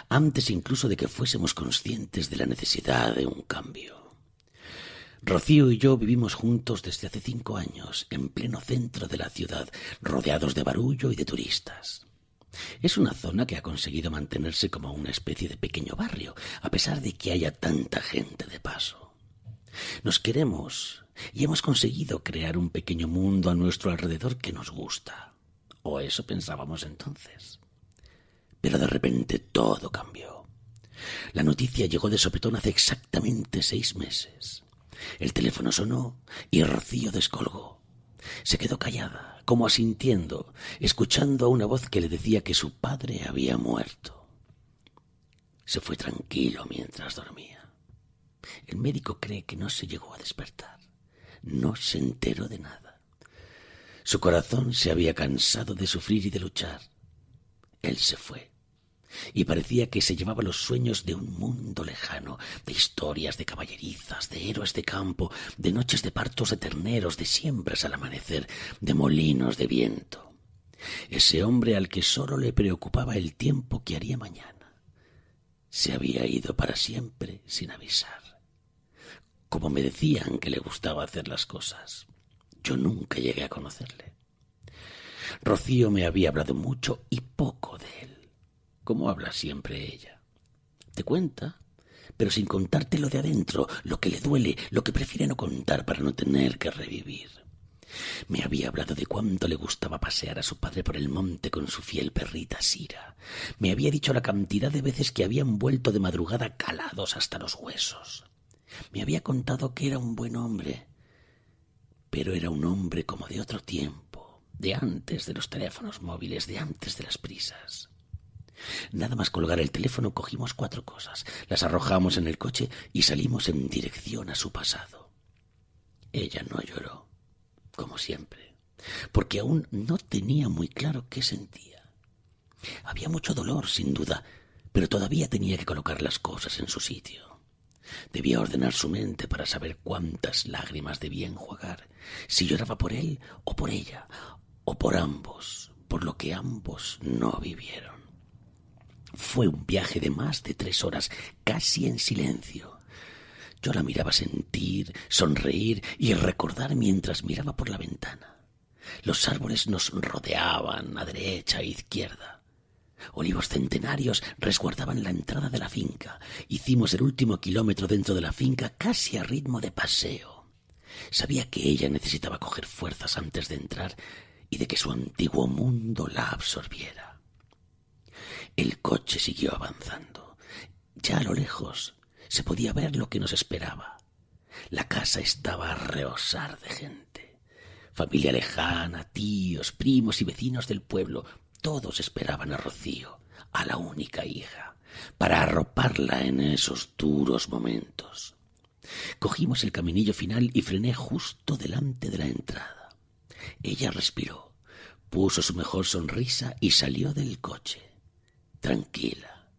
antes incluso de que fuésemos conscientes de la necesidad de un cambio. Rocío y yo vivimos juntos desde hace 5 años, en pleno centro de la ciudad, rodeados de barullo y de turistas. Es una zona que ha conseguido mantenerse como una especie de pequeño barrio, a pesar de que haya tanta gente de paso. Nos queremos y hemos conseguido crear un pequeño mundo a nuestro alrededor que nos gusta. O eso pensábamos entonces. Pero de repente todo cambió. La noticia llegó de sopetón hace exactamente 6 meses. El teléfono sonó y Rocío descolgó. Se quedó callada, como asintiendo, escuchando a una voz que le decía que su padre había muerto. Se fue tranquilo mientras dormía. El médico cree que no se llegó a despertar. No se enteró de nada. Su corazón se había cansado de sufrir y de luchar. Él se fue. Y parecía que se llevaba los sueños de un mundo lejano, de historias de caballerizas, de héroes de campo, de noches de partos de terneros, de siembras al amanecer, de molinos de viento. Ese hombre al que solo le preocupaba el tiempo que haría mañana, se había ido para siempre sin avisar. Como me decían que le gustaba hacer las cosas, yo nunca llegué a conocerle. Rocío me había hablado mucho y poco de él. Como habla siempre ella. Te cuenta, pero sin contarte lo de adentro, lo que le duele, lo que prefiere no contar para no tener que revivir. Me había hablado de cuánto le gustaba pasear a su padre por el monte con su fiel perrita Sira. Me había dicho la cantidad de veces que habían vuelto de madrugada calados hasta los huesos. Me había contado que era un buen hombre, pero era un hombre como de otro tiempo, de antes de los teléfonos móviles, de antes de las prisas. Nada más colgar el teléfono cogimos 4 cosas, las arrojamos en el coche y salimos en dirección a su pasado. Ella no lloró, como siempre, porque aún no tenía muy claro qué sentía. Había mucho dolor, sin duda, pero todavía tenía que colocar las cosas en su sitio. Debía ordenar su mente para saber cuántas lágrimas debía enjuagar, si lloraba por él o por ella, o por ambos, por lo que ambos no vivieron. Fue un viaje de más de 3 horas, casi en silencio. Yo la miraba sentir, sonreír y recordar mientras miraba por la ventana. Los árboles nos rodeaban a derecha e izquierda. Olivos centenarios resguardaban la entrada de la finca. Hicimos el último kilómetro dentro de la finca casi a ritmo de paseo. Sabía que ella necesitaba coger fuerzas antes de entrar y de que su antiguo mundo la absorbiera. El coche siguió avanzando. Ya a lo lejos Se podía ver lo que nos esperaba. La casa estaba a rebosar de gente. Familia lejana, tíos, primos y vecinos del pueblo, todos esperaban a Rocío, a la única hija, para arroparla en esos duros momentos. Cogimos el caminillo final y frené justo delante de la entrada. Ella respiró, puso su mejor sonrisa y salió del coche, tranquila,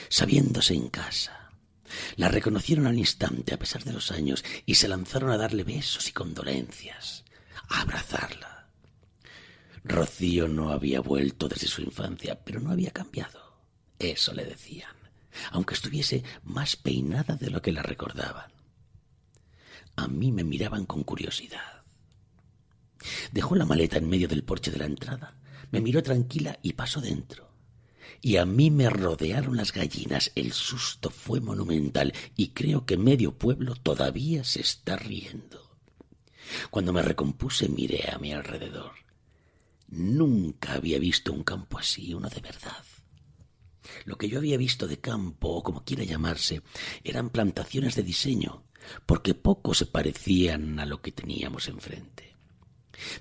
sabiéndose en casa. La reconocieron al instante a pesar de los años y se lanzaron a darle besos y condolencias, a abrazarla. Rocío no había vuelto desde su infancia, pero no había cambiado. Eso le decían, aunque estuviese más peinada de lo que la recordaban. A mí me miraban con curiosidad. Dejó la maleta en medio del porche de la entrada, me miró tranquila y pasó dentro. Y a mí me rodearon las gallinas. El susto fue monumental y creo que medio pueblo todavía se está riendo. Cuando me recompuse miré a mi alrededor. Nunca había visto un campo así, uno de verdad. Lo que yo había visto de campo, o como quiera llamarse, eran plantaciones de diseño, porque poco se parecían a lo que teníamos enfrente.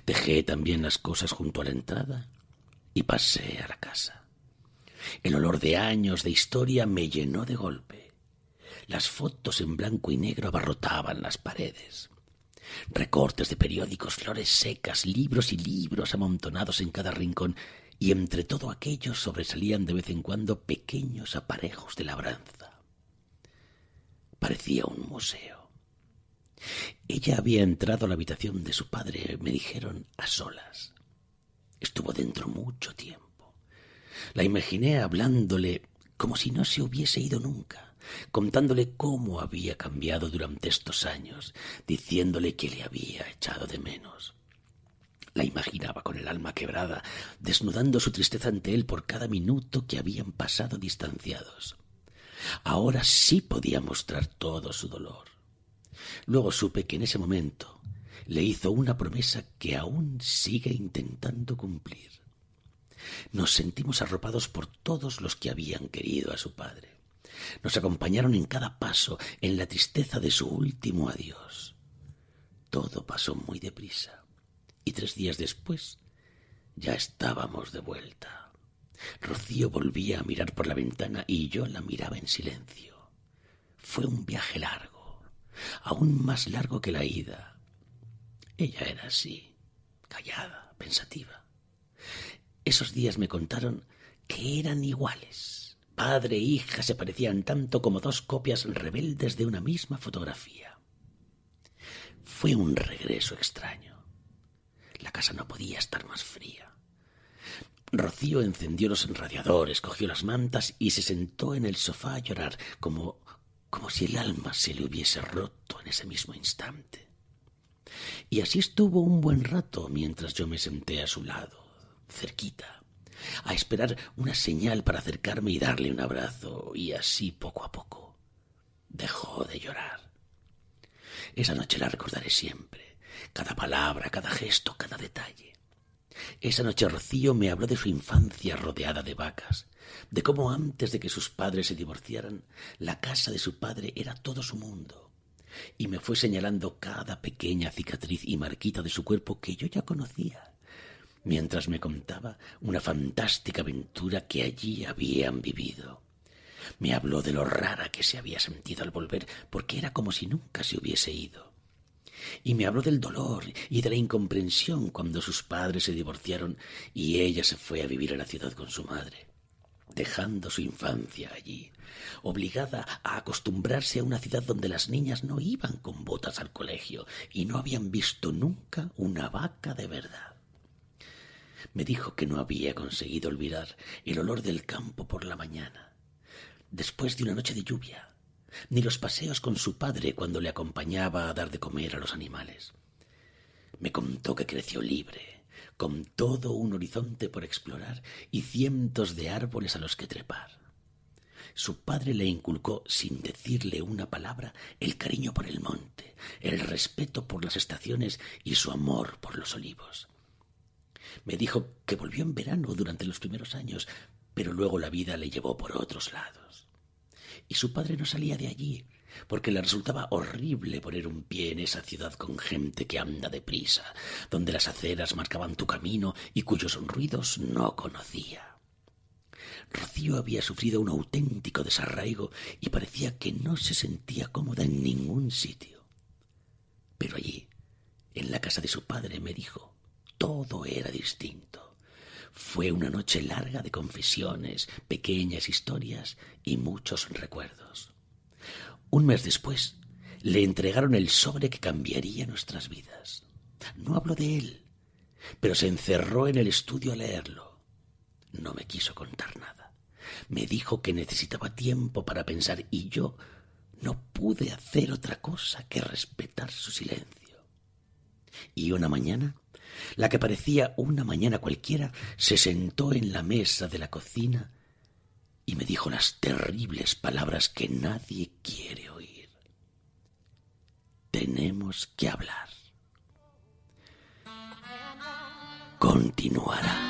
Dejé también las cosas junto a la entrada y pasé a la casa. El olor de años de historia me llenó de golpe. Las fotos en blanco y negro abarrotaban las paredes. Recortes de periódicos, flores secas, libros y libros amontonados en cada rincón, y entre todo aquello sobresalían de vez en cuando pequeños aparejos de labranza. Parecía un museo. Ella había entrado a la habitación de su padre, me dijeron, a solas. Estuvo dentro mucho tiempo. La imaginé hablándole como si no se hubiese ido nunca, contándole cómo había cambiado durante estos años, diciéndole que le había echado de menos. La imaginaba con el alma quebrada, desnudando su tristeza ante él por cada minuto que habían pasado distanciados. Ahora sí podía mostrar todo su dolor. Luego supe que en ese momento le hizo una promesa que aún sigue intentando cumplir. Nos sentimos arropados por todos los que habían querido a su padre. Nos acompañaron en cada paso, en la tristeza de su último adiós. Todo pasó muy deprisa, y 3 días después ya estábamos de vuelta. Rocío volvía a mirar por la ventana y yo la miraba en silencio. Fue un viaje largo, aún más largo que la ida. Ella era así, callada, pensativa. Esos días me contaron que eran iguales. Padre e hija se parecían tanto como 2 copias rebeldes de una misma fotografía. Fue un regreso extraño. La casa no podía estar más fría. Rocío encendió los radiadores, cogió las mantas y se sentó en el sofá a llorar, como si el alma se le hubiese roto en ese mismo instante. Y así estuvo un buen rato mientras yo me senté a su lado, cerquita, a esperar una señal para acercarme y darle un abrazo, y así poco a poco dejó de llorar. Esa noche la recordaré siempre, cada palabra, cada gesto, cada detalle. Esa noche Rocío me habló de su infancia rodeada de vacas, de cómo antes de que sus padres se divorciaran, la casa de su padre era todo su mundo, y me fue señalando cada pequeña cicatriz y marquita de su cuerpo que yo ya conocía, mientras me contaba una fantástica aventura que allí habían vivido. Me habló de lo rara que se había sentido al volver, porque era como si nunca se hubiese ido. Y me habló del dolor y de la incomprensión cuando sus padres se divorciaron y ella se fue a vivir a la ciudad con su madre, dejando su infancia allí, obligada a acostumbrarse a una ciudad donde las niñas no iban con botas al colegio y no habían visto nunca una vaca de verdad. Me dijo que no había conseguido olvidar el olor del campo por la mañana, después de una noche de lluvia, ni los paseos con su padre cuando le acompañaba a dar de comer a los animales. Me contó que creció libre, con todo un horizonte por explorar y cientos de árboles a los que trepar. Su padre le inculcó, sin decirle una palabra, el cariño por el monte, el respeto por las estaciones y su amor por los olivos. Me dijo que volvió en verano durante los primeros años, pero luego la vida le llevó por otros lados. Y su padre no salía de allí, porque le resultaba horrible poner un pie en esa ciudad con gente que anda deprisa, donde las aceras marcaban tu camino y cuyos ruidos no conocía. Rocío había sufrido un auténtico desarraigo y parecía que no se sentía cómoda en ningún sitio. Pero allí, en la casa de su padre, me dijo, todo era distinto. Fue una noche larga de confesiones, pequeñas historias y muchos recuerdos. Un mes después, le entregaron el sobre que cambiaría nuestras vidas. No habló de él, pero se encerró en el estudio a leerlo. No me quiso contar nada. Me dijo que necesitaba tiempo para pensar y yo no pude hacer otra cosa que respetar su silencio. Y una mañana, la que parecía una mañana cualquiera, se sentó en la mesa de la cocina y me dijo las terribles palabras que nadie quiere oír. Tenemos que hablar. Continuará.